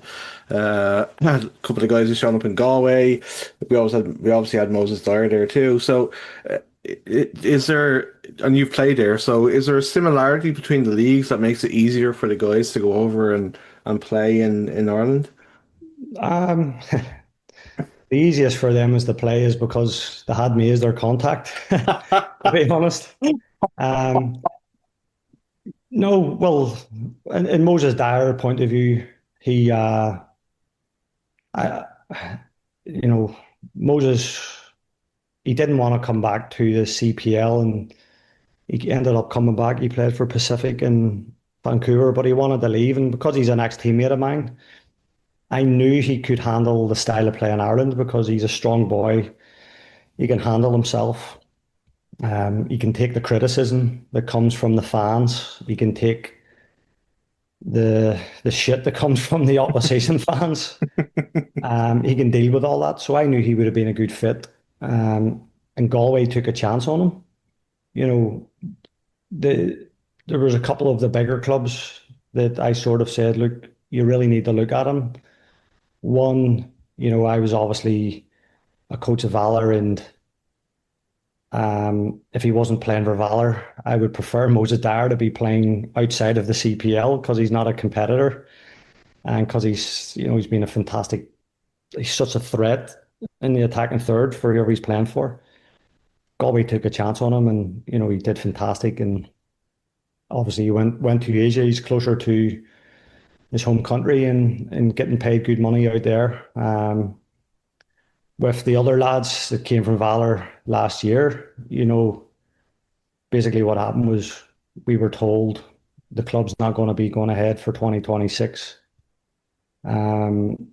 A couple of guys who shown up in Galway. We obviously had Moses Dyer there too. So, is there, and you've played there, so is there a similarity between the leagues that makes it easier for the guys to go over and play in Ireland? Um, the easiest for them is to play is because they had me as their contact, to be honest. Um, no, well, in Moses Dyer point of view, he, I, you know, Moses, he didn't want to come back to the CPL, and he ended up coming back. He played for Pacific in Vancouver, but he wanted to leave, and because he's an ex-teammate of mine, I knew he could handle the style of play in Ireland because he's a strong boy. He can handle himself. He can take the criticism that comes from the fans. He can take the shit that comes from the opposition fans. He can deal with all that. So I knew he would have been a good fit. And Galway took a chance on him. You know, there was a couple of the bigger clubs that I sort of said, look, you really need to look at him. One, I was obviously a coach of Valor, and if he wasn't playing for Valor, I would prefer Moses Dyer to be playing outside of the CPL because he's not a competitor and because he's been a fantastic, he's such a threat in the attacking third for whoever he's playing for. Galway took a chance on him, and he did fantastic. And obviously, he went to Asia. He's closer to his home country and getting paid good money out there. With the other lads that came from Valor last year, basically what happened was we were told the club's not going to be going ahead for 2026. Um,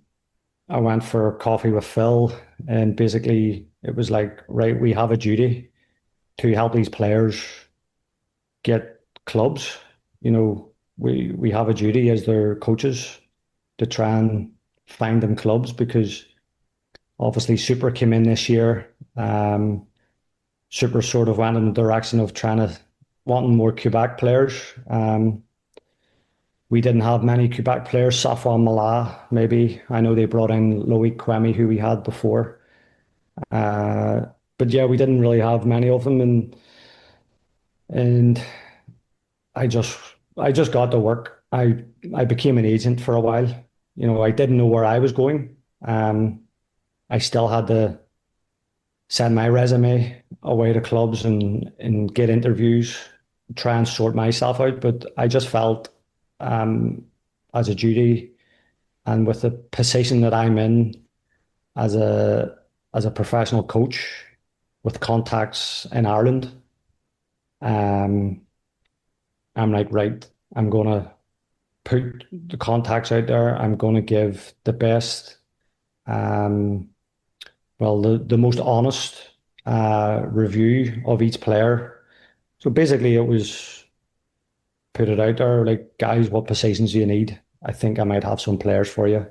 I went for coffee with Phil, and basically it was like, right, we have a duty to help these players get clubs. We have a duty as their coaches to try and find them clubs because obviously Super came in this year. Super sort of went in the direction of wanting more Quebec players. We didn't have many Quebec players. Safwan Mala, maybe. I know they brought in Loic Kwemi, who we had before. Uh, but yeah, we didn't really have many of them, and I just I just got to work. I became an agent for a while. I didn't know where I was going. I still had to send my resume away to clubs and get interviews, try and sort myself out. But I just felt um, as a duty and with the position that I'm in as a professional coach with contacts in Ireland, um, I'm like, right, I'm gonna put the contacts out there. I'm gonna give the best, um, well, the most honest review of each player. So basically, it was put it out there, like, guys, what positions do you need? I think I might have some players for you.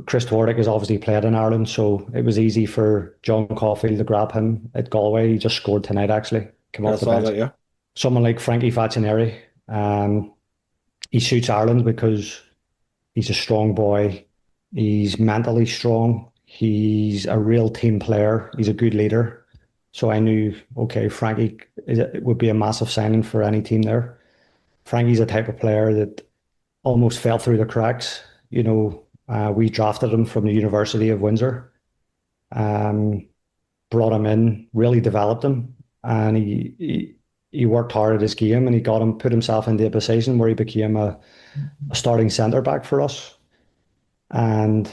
Chris Tordick has obviously played in Ireland, so it was easy for John Caulfield to grab him at Galway. He just scored tonight, actually, came off the That's all bench. that, yeah. Someone like Frankie Faccineri, he suits Ireland because he's a strong boy. He's mentally strong. He's a real team player. He's a good leader. So I knew, okay, Frankie it would be a massive signing for any team there. Frankie's a type of player that almost fell through the cracks. We drafted him from the University of Windsor, um, brought him in, really developed him, and he worked hard at his game, and he put himself into a position where he became a starting centre back for us, and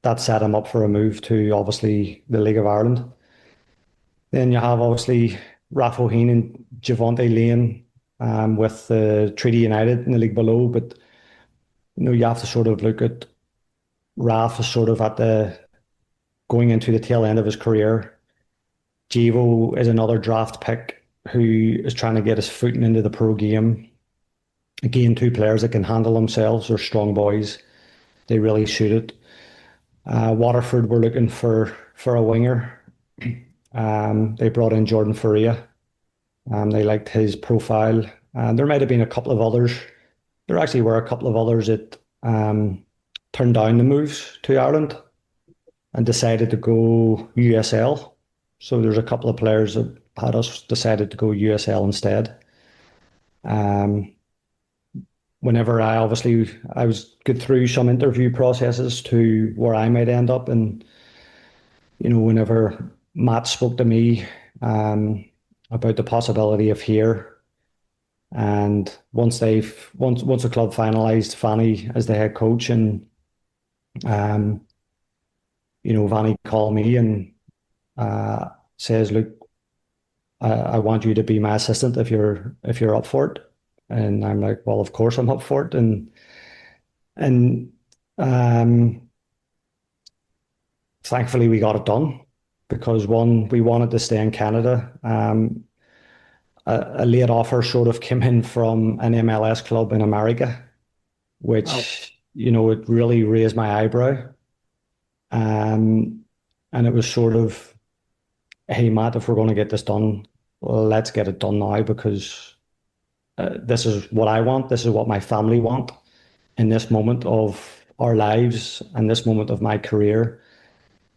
that set him up for a move to obviously the League of Ireland. Then you have obviously Raf O'Heen and Javonte Lane with Treaty United in the league below, but you have to sort of look at Raf as sort of at the going into the tail end of his career. Jivo is another draft pick who is trying to get his footing into the pro game. Again, two players that can handle themselves. They're strong boys. They really suit it. Waterford were looking for a winger. They brought in Jordan Faria. They liked his profile. And there might have been a couple of others. There actually were a couple of others that turned down the moves to Ireland and decided to go USL. So there's a couple of players that had us decided to go USL instead. Um, Whenever I was good through some interview processes to where I might end up, and whenever Matt spoke to me about the possibility of here, and once the club finalised Vanni as the head coach, and um, Vanni called me and says, "Look, I want you to be my assistant if you're up for it." And I'm like, "Well, of course I'm up for it." And um, thankfully we got it done because one, we wanted to stay in Canada. A late offer sort of came in from an MLS club in America, Oh, which it really raised my eyebrow. Um, and it was sort of, hey Matt, if we're going to get this done, let's get it done now because this is what I want. This is what my family want in this moment of our lives and this moment of my career.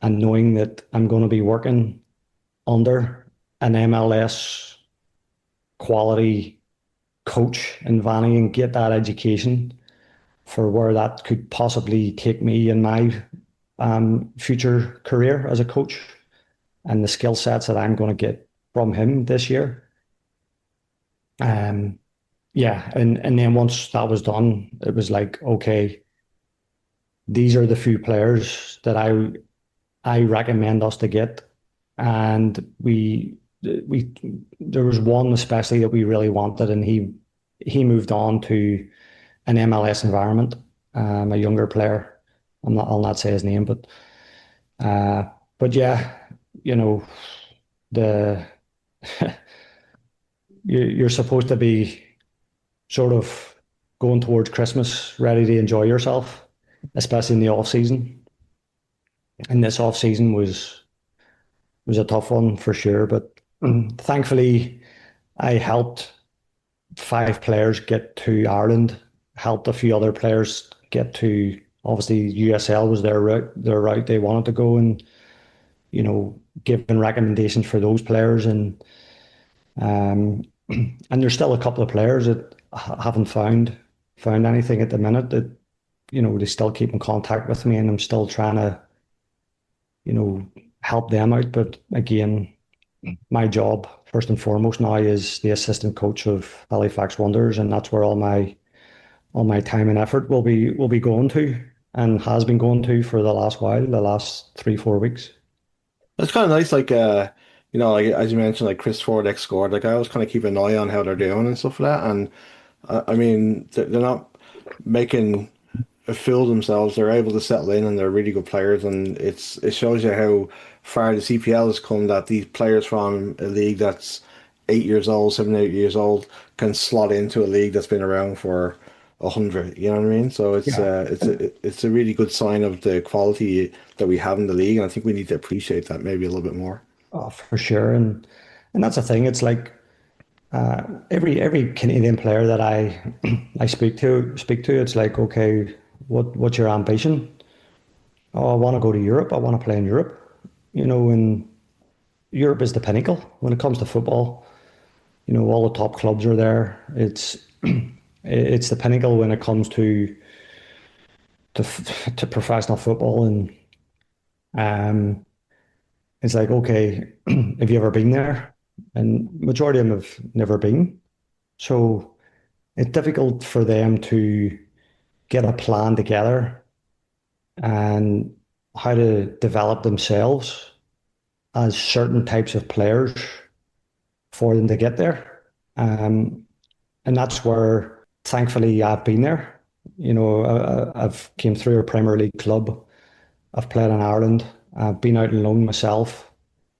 And knowing that I'm going to be working under an MLS quality coach in Vanny and get that education for where that could possibly take me in my future career as a coach and the skill sets that I'm going to get from him this year. Um, yeah, and then once that was done, it was like, okay, these are the few players that I recommend us to get, and we there was one especially that we really wanted, and he moved on to an MLS environment, a younger player. I'll not say his name, uh, but yeah, you know the you're supposed to be sort of going towards Christmas, ready to enjoy yourself, especially in the off season. And this off season was a tough one for sure, but thankfully I helped five players get to Ireland, helped a few other players get to obviously USL was their route they wanted to go, and giving recommendations for those players, um, and there's still a couple of players that haven't found anything at the minute that they still keep in contact with me, and I'm still trying to you know help them out. But again, my job first and foremost now is the assistant coach of Halifax Wonders, and that's where all my time and effort will be going to and has been going to for the last while, the last 3-4 weeks. that's kind of nice. Like, like as you mentioned, like Chris Fordyce scored. Like, I always kind of keep an eye on how they're doing and stuff like that. And I mean, they're not making a fool of themselves. They're able to settle in, and they're really good players. And it shows you how far the CPL has come. That these players from a league that's 8 years old, 7, 8 years old, can slot into a league that's been around for 100. You know what I mean? So Yeah. it's a really good sign of the quality that we have in the league, and I think we need to appreciate that maybe a little bit more. Oh, for sure. And that's the thing. It's like every Canadian player that I I speak to, it's like, okay, what's your ambition? Oh, I want to go to Europe. I want to play in Europe. And Europe is the pinnacle when it comes to football. All the top clubs are there. It's the pinnacle when it comes to professional football, and um, it's like, okay, have you ever been there? And majority of them have never been. So it's difficult for them to get a plan together and how to develop themselves as certain types of players for them to get there. And that's where, thankfully, I've been there. I've came through a Premier League club. I've played in Ireland. I've been out on loan myself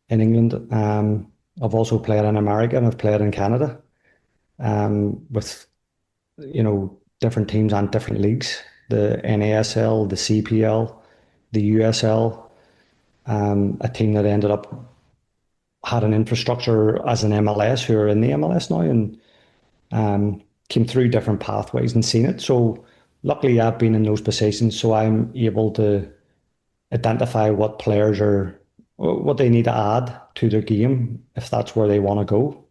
in England. I've also played in America and I've played in Canada with different teams and different leagues, the NASL, the CPL, the USL, a team that ended up had an infrastructure as an MLS who are in the MLS now and came through different pathways and seen it. So luckily I've been in those positions, so I'm able to identify what players are, what they need to add to their game if that's where they want to go.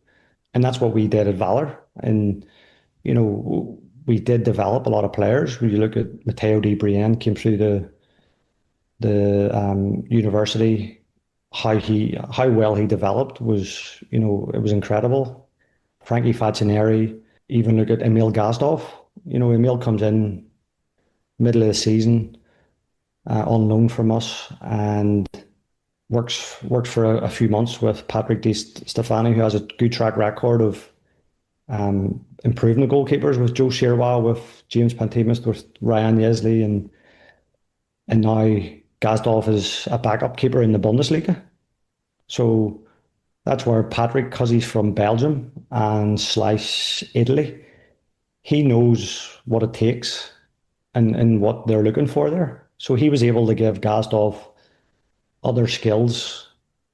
And that's what we did at Valor. And, we did develop a lot of players. When you look at Matteo Di Brienne came through the university, how well he developed was, it was incredible. Frankie Facineri, even look at Emil Gazdov. Emil comes in middle of the season, on loan from us, and works for a few months with Patrick Di Stefani, who has a good track record of improving the goalkeepers with Joe Shearwell, with James Pantemis, with Ryan Yesley, and now Gazdov is a backup keeper in the Bundesliga. So that's where Patrick, because he's from Belgium and slash Italy, he knows what it takes and what they're looking for there. So he was able to give Gazdov other skills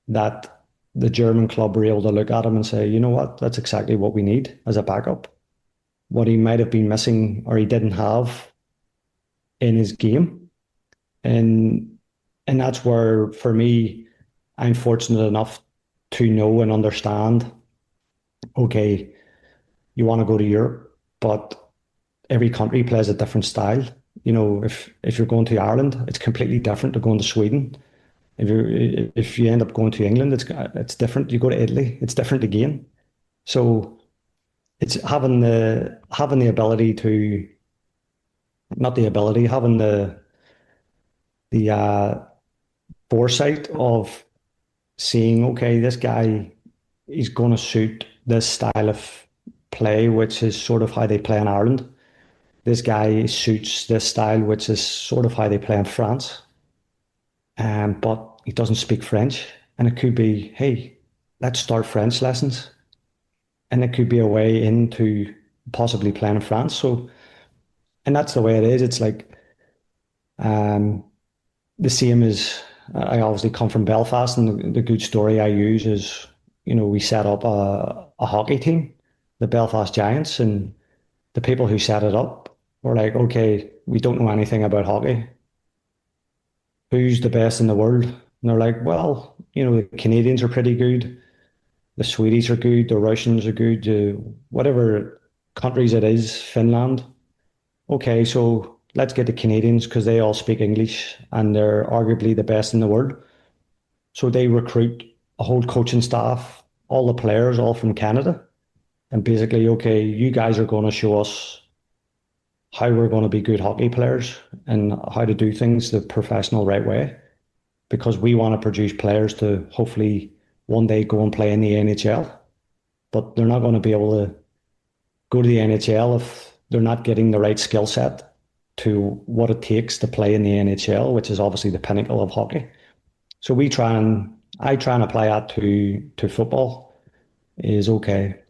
that the German club were able to look at him and say, you know what, that's exactly what we need as a backup. What he might have been missing or he didn't have in his game. And that's where, for me, I'm fortunate enough to know and understand, okay, you want to go to Europe, but every country plays a different style. If you're going to Ireland, it's completely different to going to Sweden. If you end up going to England, it's different. You go to Italy, it's different again. So it's having the ability to, not the ability, having the foresight of seeing, okay, this guy is going to suit this style of play, which is sort of how they play in Ireland. This guy suits this style, which is sort of how they play in France. But he doesn't speak French. And it could be, hey, let's start French lessons. And it could be a way into possibly playing in France. So, and that's the way it is. It's like um, the same as I obviously come from Belfast, and the good story I use is, we set up a hockey team, the Belfast Giants, and the people who set it up were like, okay, we don't know anything about hockey. Who's the best in the world? And they're like, well, the Canadians are pretty good. The Swedes are good. The Russians are good. Whatever countries it is, Finland. Okay, so let's get the Canadians because they all speak English and they're arguably the best in the world. So they recruit a whole coaching staff, all the players, all from Canada. And basically, okay, you guys are going to show us how we're going to be good hockey players and how to do things the professional right way, because we want to produce players to hopefully one day go and play in the NHL. But they're not going to be able to go to the NHL if they're not getting the right skill set to what it takes to play in the NHL, which is obviously the pinnacle of hockey. So I try and apply that to football. Is okay.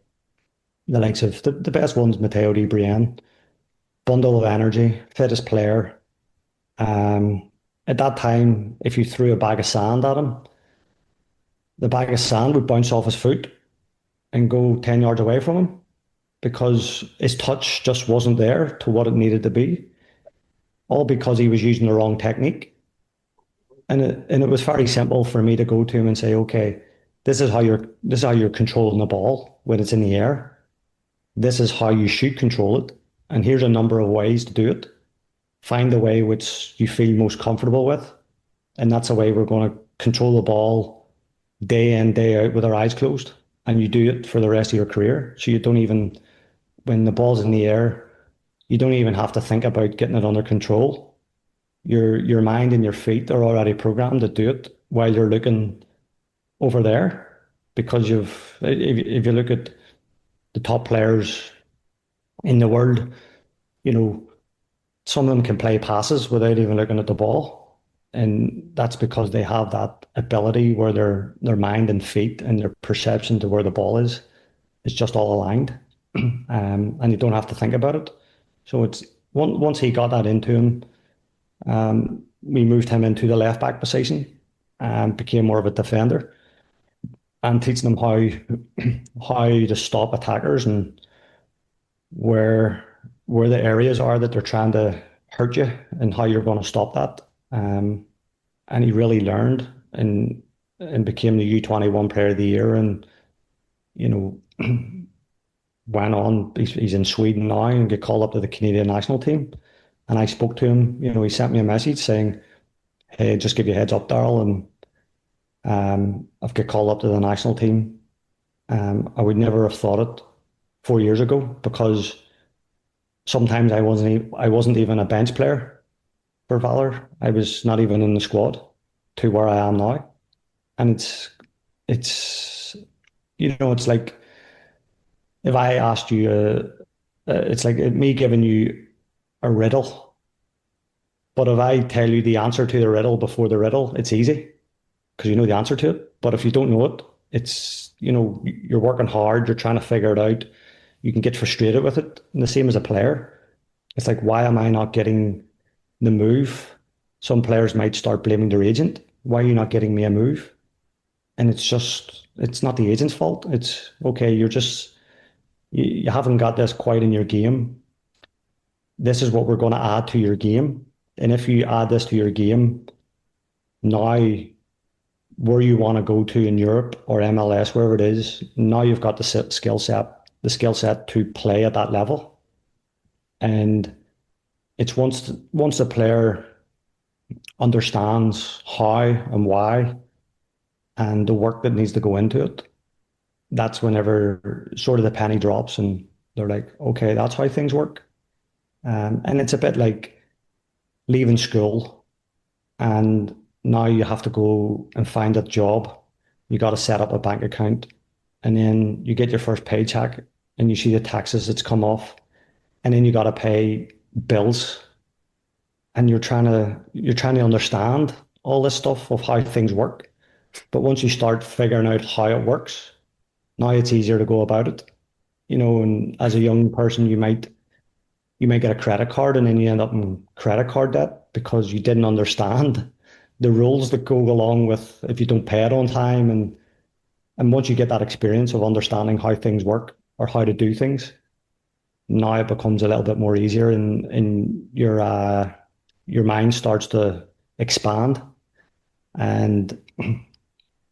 The likes of the best ones, Matteo Di Brienne, bundle of energy, fittest player. At that time, if you threw a bag of sand at him, the bag of sand would bounce off his foot and go 10 yards away from him because his touch just wasn't there to what it needed to be, all because he was using the wrong technique. And it was very simple for me to go to him and say, okay, this is how you're controlling the ball when it's in the air. This is how you should control it. And here's a number of ways to do it. Find the way which you feel most comfortable with. And that's the way we're going to control the ball day in, day out with our eyes closed. And you do it for the rest of your career. So you don't even, when the ball's in the air, you don't even have to think about getting it under control. Your mind and your feet are already programmed to do it while you're looking over there. Because if you look at the top players in the world, you know, some of them can play passes without even looking at the ball. And that's because they have that ability where their mind and feet and their perception to where the ball is just all aligned. And you don't have to think about it. So it's once he got that into him, we moved him into the left back position and became more of a defender. and teaching them how to stop attackers and where where the areas are that they're trying to hurt you and how you're going to stop that. Um, and he really learned and became the U21 Player of the Year, and you know went on. He's in Sweden now and get called up to the Canadian national team. And I spoke to him. He sent me a message saying, "Hey, just give you a heads up, Daryl, and I've got called up to the national team." I would never have thought it 4 years ago because sometimes I wasn't even a bench player for Valor. I was not even in the squad to where I am now. And it's it's like if I asked you, it's like me giving you a riddle, but if I tell you the answer to the riddle before the riddle, it's easy because you know the answer to it. But if you don't know it, you're working hard, you're trying to figure it out. You can get frustrated with it. And the same as a player. It's like, why am I not getting the move? Some players might start blaming their agent. Why are you not getting me a move? And it's not the agent's fault. It's okay, you haven't got this quite in your game. This is what we're going to add to your game. And if you add this to your game, now where you want to go to in Europe or MLS, wherever it is, now you've got the skill set to play at that level. And it's once the player understands how and why and the work that needs to go into it, that's whenever sort of the penny drops and they're like, okay, that's how things work. And it's a bit like leaving school and now you have to go and find a job. You got to set up a bank account and then you get your first paycheck and you see the taxes that's come off and then you got to pay bills and you're trying to understand all this stuff of how things work. But once you start figuring out how it works, now it's easier to go about it. And as a young person, you might get a credit card and then you end up in credit card debt because you didn't understand the rules that go along with if you don't pay it on time. And once you get that experience of understanding how things work or how to do things, now it becomes a little bit more easier and your mind starts to expand. And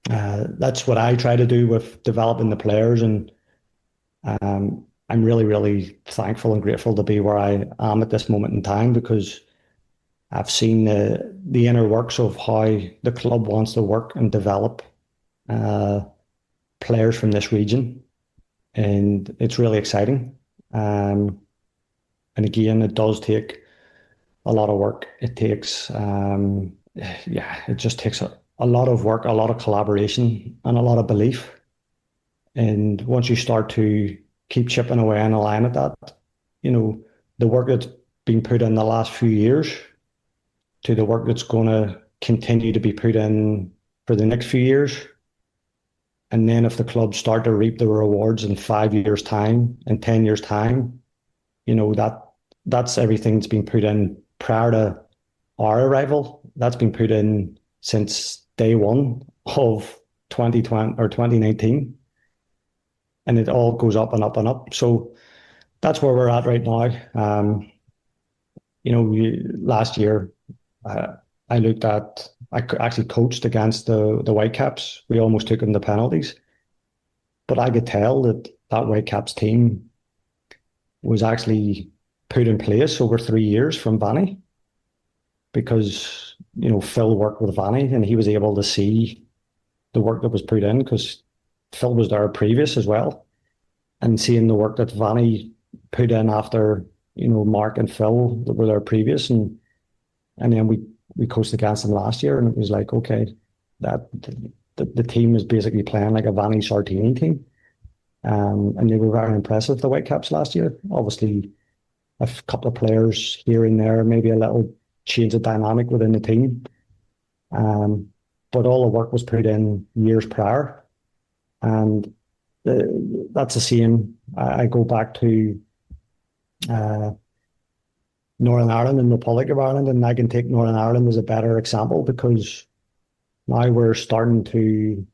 that's what I try to do with developing the players. And I'm really, really thankful and grateful to be where I am at this moment in time because I've seen the inner works of how the club wants to work and develop uh, players from this region. And it's really exciting. Um, and again, it does take a lot of work. It just takes a lot of work, a lot of collaboration, and a lot of belief. And once you start to keep chipping away and align at that, you know, the work that's been put in the last few years to the work that's going to continue to be put in for the next few years. And then if the clubs start to reap the rewards in 5 years' time, in 10 years' time, that's everything that's been put in prior to our arrival. That's been put in since day one of 2020 or 2019. And it all goes up and up and up. So that's where we're at right now. Last year, uh, I actually coached against the Whitecaps. We almost took them to penalties. But I could tell that Whitecaps team was actually put in place over 3 years from Vanni because, Phil worked with Vanni and he was able to see the work that was put in because Phil was there previous as well. And seeing the work that Vanni put in after, Mark and Phil that were there previous. And then we coached against them last year and it was like, okay, that the team is basically playing like a Vanni Sartini team. And they were very impressive, the Whitecaps last year. Obviously, a couple of players here and there, maybe a little change of dynamic within the team. Um, but all the work was put in years prior. And that's the same. I go back to uh, Northern Ireland and the Republic of Ireland, and I can take Northern Ireland as a better example because now we're starting to,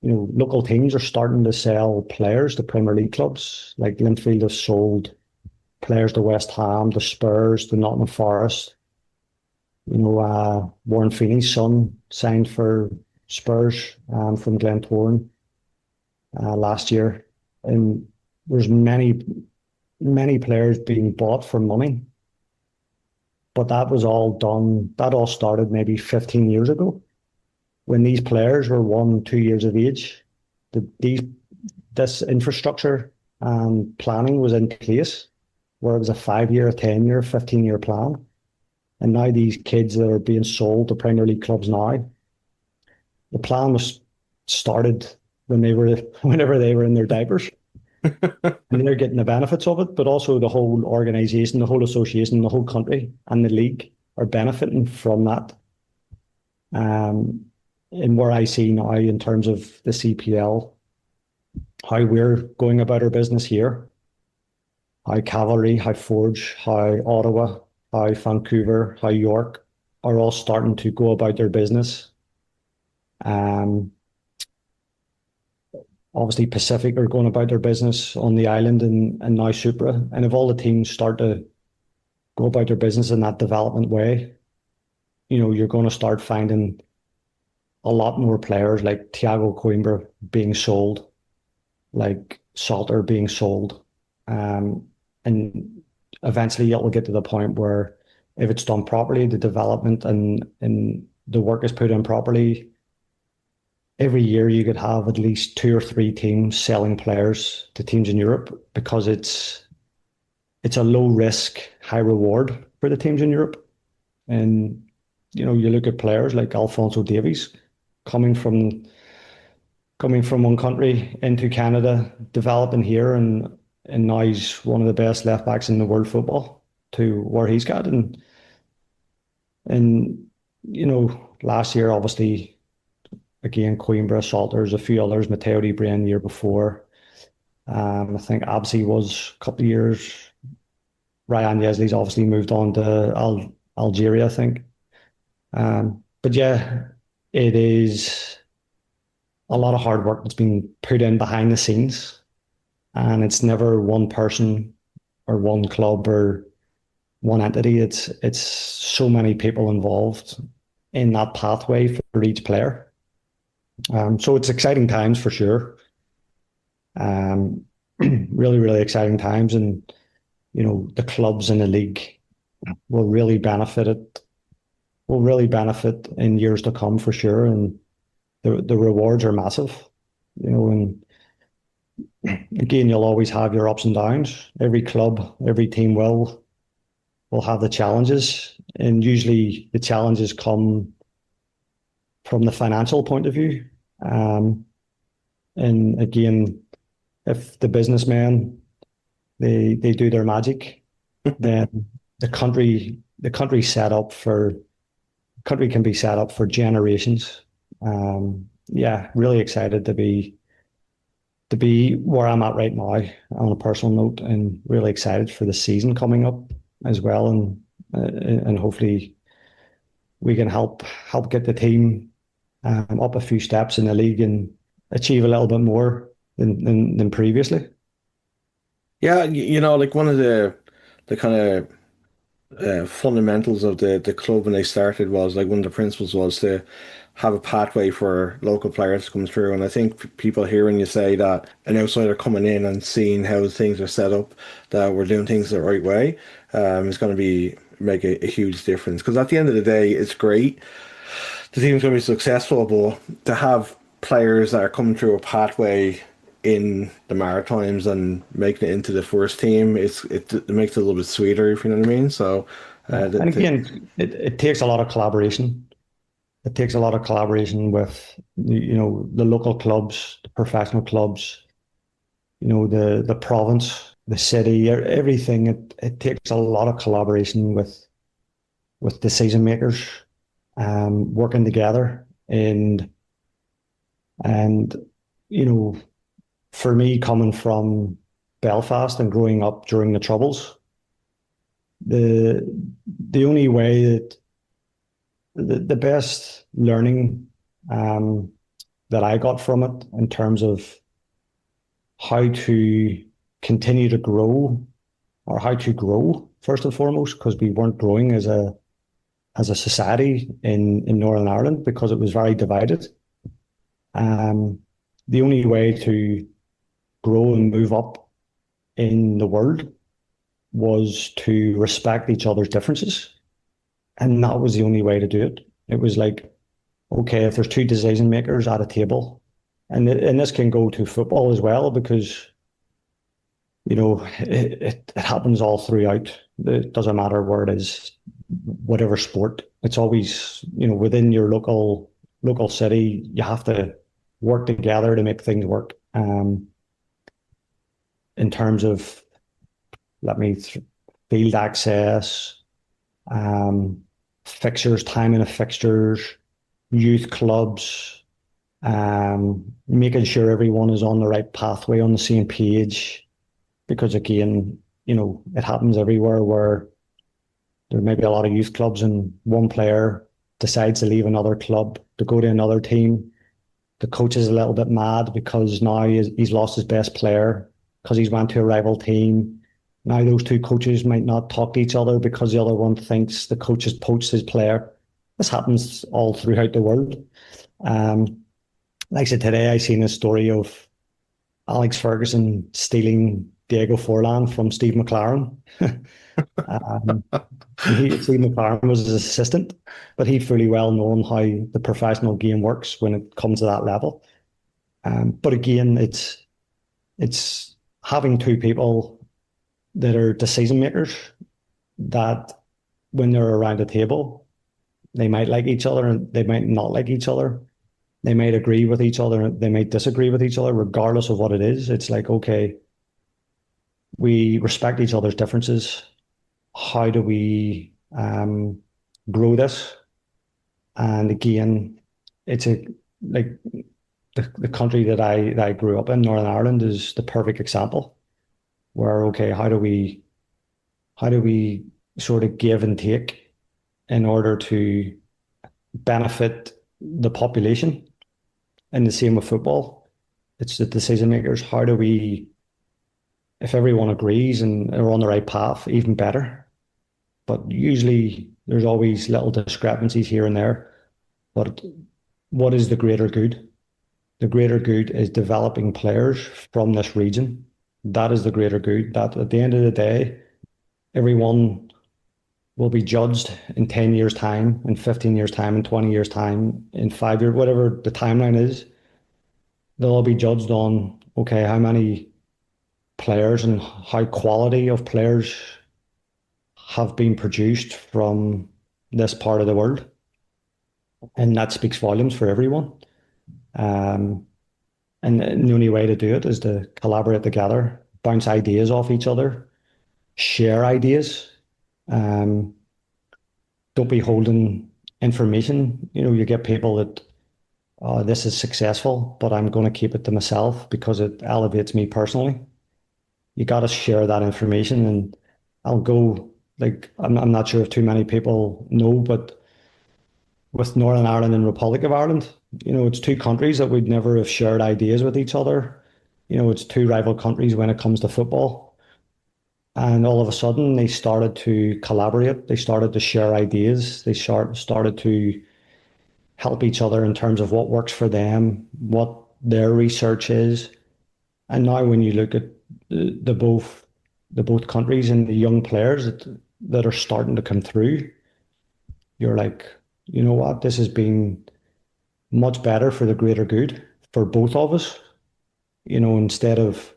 local teams are starting to sell players to Premier League clubs. Like Linfield has sold players to West Ham, to Spurs, to Nottingham Forest. Warren Feeney's son signed for Spurs from Glentoran last year. And there's many players being bought for money. But that all started maybe 15 years ago when these players were 1, 2 years of age. This infrastructure and planning was in place where it was a 5 year, a 10 year, 15 year plan. And now these kids that are being sold to Premier League clubs now, the plan was started whenever they were in their diapers. And they're getting the benefits of it, but also the whole organization, the whole association, the whole country and the league are benefiting from that. And where I see now in terms of the CPL, how we're going about our business here, how Cavalry, how Forge, how Ottawa, how Vancouver, how York are all starting to go about their business. Obviously, Pacific are going about their business on the island and now Supra. And if all the teams start to go about their business in that development way, you're going to start finding a lot more players like Thiago Coimbra being sold, like Salter being sold. And eventually it will get to the point where if it's done properly, the development and the work is put in properly, every year you could have at least 2 or 3 teams selling players to teams in Europe because it's a low risk, high reward for the teams in Europe. And you look at players like Alphonso Davies coming from one country into Canada, developing here, and now he's one of the best left backs in the world football to where he's got. And last year obviously. Again, Coimbra, Salters, a few others, Matteo Di Brian the year before. I think Absi was a couple of years. Ryan Yesley's obviously moved on to Algeria, I think. But yeah, it is a lot of hard work that's been put in behind the scenes. And it's never one person or one club or one entity. It's so many people involved in that pathway for each player. So it's exciting times for sure. Really, really exciting times. And, the clubs in the league will really benefit in years to come for sure. And the rewards are massive, and again, you'll always have your ups and downs. Every club, every team will have the challenges. And usually the challenges come from the financial point of view. And again, if the businessmen they do their magic, then the country can be set up for generations. Yeah, really excited to be where I'm at right now on a personal note, and really excited for the season coming up as well, and hopefully we can help get the team up a few steps in the league and achieve a little bit more than previously. Yeah, like one of the kind of fundamentals of the club when they started was like one of the principles was to have a pathway for local players to come through. And I think people hearing you say that an outsider coming in and seeing how things are set up, that we're doing things the right way, is going to make a huge difference. Because at the end of the day, it's great. The team's going to be successful, but to have players that are coming through a pathway in the Maritimes and making it into the first team, it makes it a little bit sweeter, if you know what I mean. So, Yeah. And again, it takes a lot of collaboration. It takes a lot of collaboration with the local clubs, the professional clubs, the province, the city, everything. It takes a lot of collaboration with decision makers, working together, and for me, coming from Belfast and growing up during the Troubles, the only way that the best learning that that I got from it in terms of how to continue to grow or how to grow first and foremost, because we weren't growing as a society in Northern Ireland because it was very divided. Um, the only way to grow and move up in the world was to respect each other's differences. And that was the only way to do it. It was like, okay, if there's two decision makers at a table, and this can go to football as well, because it happens all throughout. It doesn't matter where it is, whatever sport. It's always, within your local city, you have to work together to make things work. In terms of, let me field access, um, fixtures, timing of fixtures, youth clubs, making sure everyone is on the right pathway, on the same page. Because again, it happens everywhere where there may be a lot of youth clubs and one player decides to leave another club to go to another team. The coach is a little bit mad because now he's lost his best player because he's went to a rival team. Now those two coaches might not talk to each other because the other one thinks the coach has poached his player. This happens all throughout the world. Um, like I said, today I seen a story of Alex Ferguson stealing Diego Forlan from Steve McLaren. um, Steve McLaren was his assistant, but he fully well known how the professional game works when it comes to that level. But again, it's having two people that are decision makers that when they're around a table, they might like each other and they might not like each other. They might agree with each other, they might disagree with each other, regardless of what it is. It's like, okay, we respect each other's differences. How do we grow this? And again, it's like the country that I grew up in, Northern Ireland, is the perfect example. Where okay, how do we sort of give and take in order to benefit the population? And the same with football. It's the decision makers. How do we, if everyone agrees and are on the right path, even better. But usually there's always little discrepancies here and there. But what is the greater good? The greater good is developing players from this region. That is the greater good. That at the end of the day, everyone will be judged in 10 years' time, in 15 years' time, in 20 years' time, in 5 years, whatever the timeline is. They'll all be judged on, okay, how many players and how quality of players have been produced from this part of the world. And that speaks volumes for everyone. Um, and the only way to do it is to collaborate together, bounce ideas off each other, share ideas. Um, don't be holding information. You get people that, oh, this is successful, but I'm going to keep it to myself because it elevates me personally. You got to share that information. And I'll go, like, I'm not sure if too many people know, but with Northern Ireland and Republic of Ireland, it's two countries that would never have shared ideas with each other. It's two rival countries when it comes to football. And all of a sudden, they started to collaborate. They started to share ideas. They started to help each other in terms of what works for them, what their research is. And now, when you look at the both countries and the young players that are starting to come through, you're like, you know what? This has been much better for the greater good for both of us. Instead of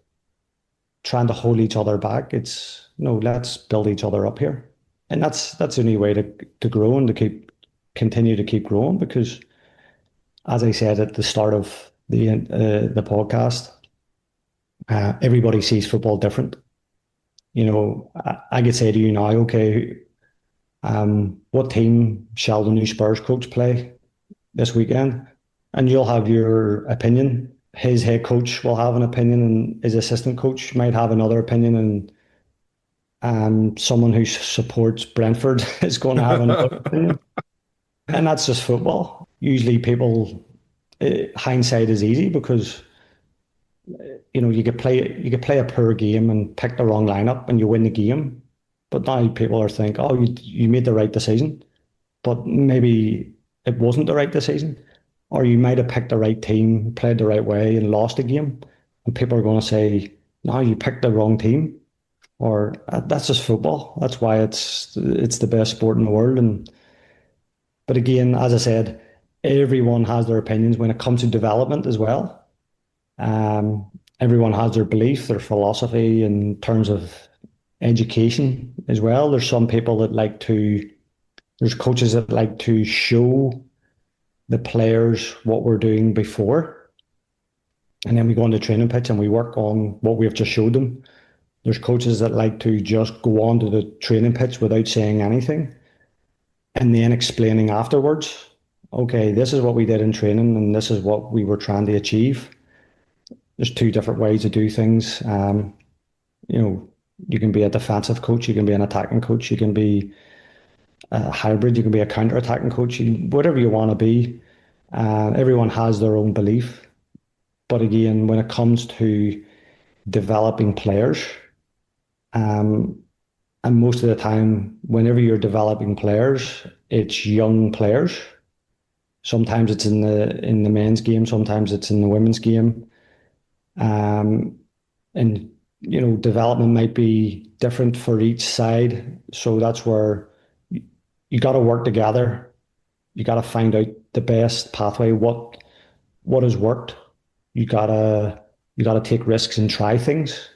trying to hold each other back, it's no, let's build each other up here. And that's the only way to grow and to continue to keep growing because as I said at the start of the podcast, everybody sees football different. I could say to you now, okay, what team shall the new Spurs coach play this weekend? And you'll have your opinion. His head coach will have an opinion, and his assistant coach might have another opinion, and someone who supports Brentford is going to have another opinion. And that's just football. Usually people hindsight is easy because you could play a poor game and pick the wrong lineup and you win the game. But now people are thinking, oh, you made the right decision, but maybe it wasn't the right decision, or you might have picked the right team, played the right way, and lost the game, and people are going to say, no, you picked the wrong team, or that's just football. That's why it's the best sport in the world. And but again, as I said, everyone has their opinions when it comes to development as well. Um, Everyone has their belief, their philosophy in terms of education as well. There's coaches that like to show the players what we're doing before, and then we go on the training pitch and we work on what we've just showed them. There's coaches that like to just go onto the training pitch without saying anything and then explaining afterwards, okay, this is what we did in training and this is what we were trying to achieve. There's two different ways to do things. You know, you can be a defensive coach, you can be an attacking coach, you can be a hybrid, you can be a counter-attacking coach, whatever you want to be. Everyone has their own belief. But again, when it comes to developing players, um, and most of the time, whenever you're developing players, it's young players. Sometimes it's in the men's game, sometimes it's in the women's game. Um, and development might be different for each side. So that's where you got to work together. You got to find out the best pathway, what has worked. You gotta you gotta take risks and try things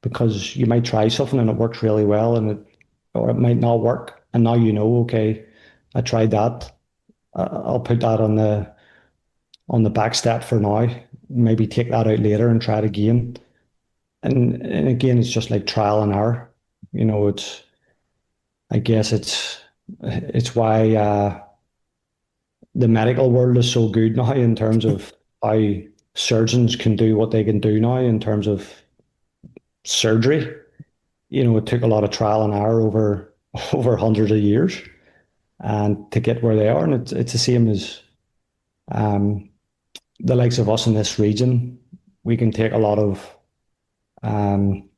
because you might try something and it works really well or it might not work. And now okay, I tried that. I'll put that on the back step for now. Maybe take that out later and try it again. And again, it's just like trial and error. It's I guess it's why the medical world is so good now in terms of how surgeons can do what they can do now in terms of surgery. It took a lot of trial and error over over hundreds of years and to get where they are. And it's the same as um, the likes of us in this region. We can take um,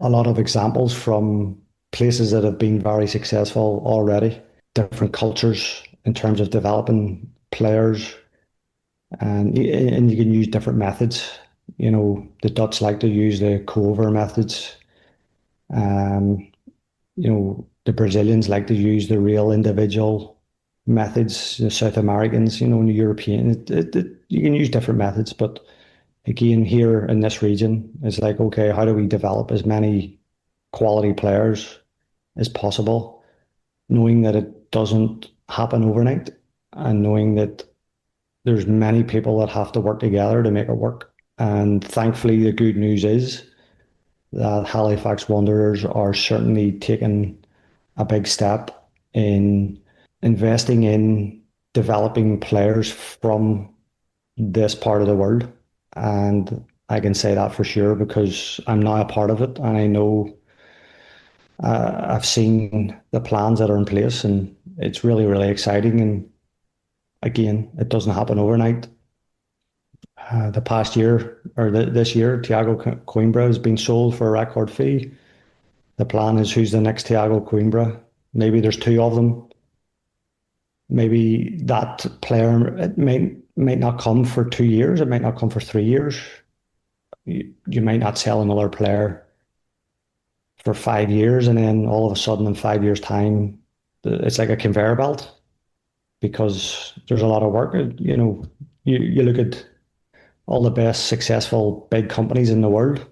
a lot of examples from places that have been very successful already, different cultures in terms of developing players, and you can use different methods. The Dutch like to use the cover methods. Um, the Brazilians like to use the real individual methods. The South Americans, and the European, you can use different methods, but again, here in this region, it's like, okay, how do we develop as many quality players as possible, knowing that it doesn't happen overnight and knowing that there's many people that have to work together to make it work. And thankfully, the good news is that Halifax Wanderers are certainly taking a big step in investing in developing players from this part of the world. And I can say that for sure because I'm now a part of it and I know I've seen the plans that are in place and it's really, really exciting. And again, it doesn't happen overnight. The past year or this year, Thiago Coimbra has been sold for a record fee. The plan is who's the next Thiago Coimbra? Maybe there's two of them. Maybe that player it might not come for 2 years. It might not come for 3 years. You might not sell another player for 5 years, and then all of a sudden, in 5 years' time, it's like a conveyor belt because there's a lot of work. You look at all the best successful big companies in the world.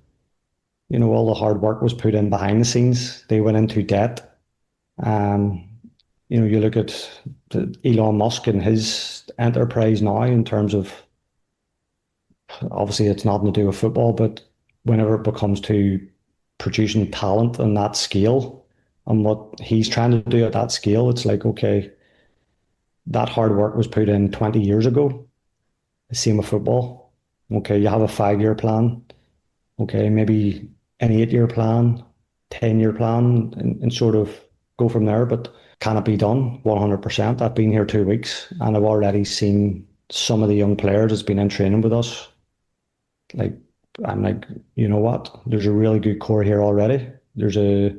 All the hard work was put in behind the scenes. They went into debt. Um, you look at Elon Musk and his enterprise now in terms of obviously it's nothing to do with football, but whenever it becomes to producing talent on that scale and what he's trying to do at that scale, it's like, okay, that hard work was put in 20 years ago. The same with football. Okay, you have a 5 year plan. Okay, maybe an 8 year plan, 10 year plan, and sort of go from there. But can it be done 100%? I've been here 2 weeks and I've already seen some of the young players that's been in training with us, like I'm like, you know what? There's a really good core here already. There's a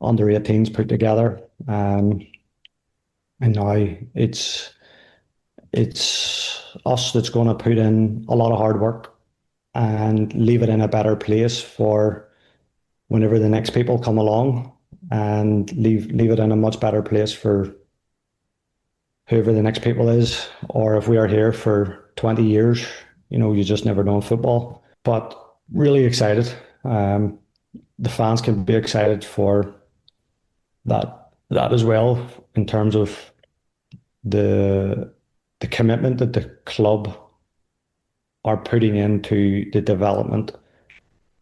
under 18s put together, and now it's us that's going to put in a lot of hard work and leave it in a better place for whenever the next people come along, and leave it in a much better place for whoever the next people is, or if we are here for 20 years, you just never know in football. But really excited. The fans can be excited for that as well, in terms of the the commitment that the club are putting into the development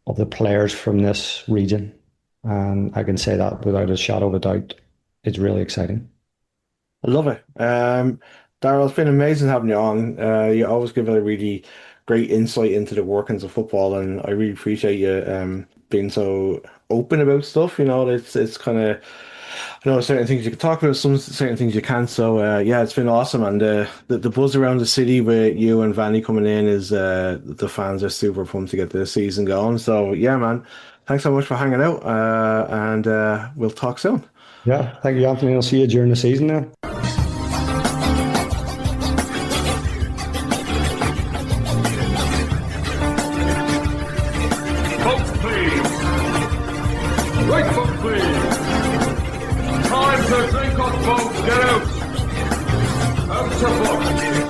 of the players from this region. And I can say that without a shadow of a doubt. It's really exciting. I love it. Daryl, it's been amazing having you on. You always give a really great insight into the workings of football, and I really appreciate you being so open about stuff. It's kind of, I know certain things you can talk about, some certain things you can't. So yeah, it's been awesome, and the buzz around the city with you and Vanni coming in is the fans are super pumped to get this season going. So yeah, man, thanks so much for hanging out, and we'll talk soon. Yeah, thank you, Anthony. I'll see you during the season now. Folks, please. Right foot, please. Time to drink up, folks. Get out. Out to book.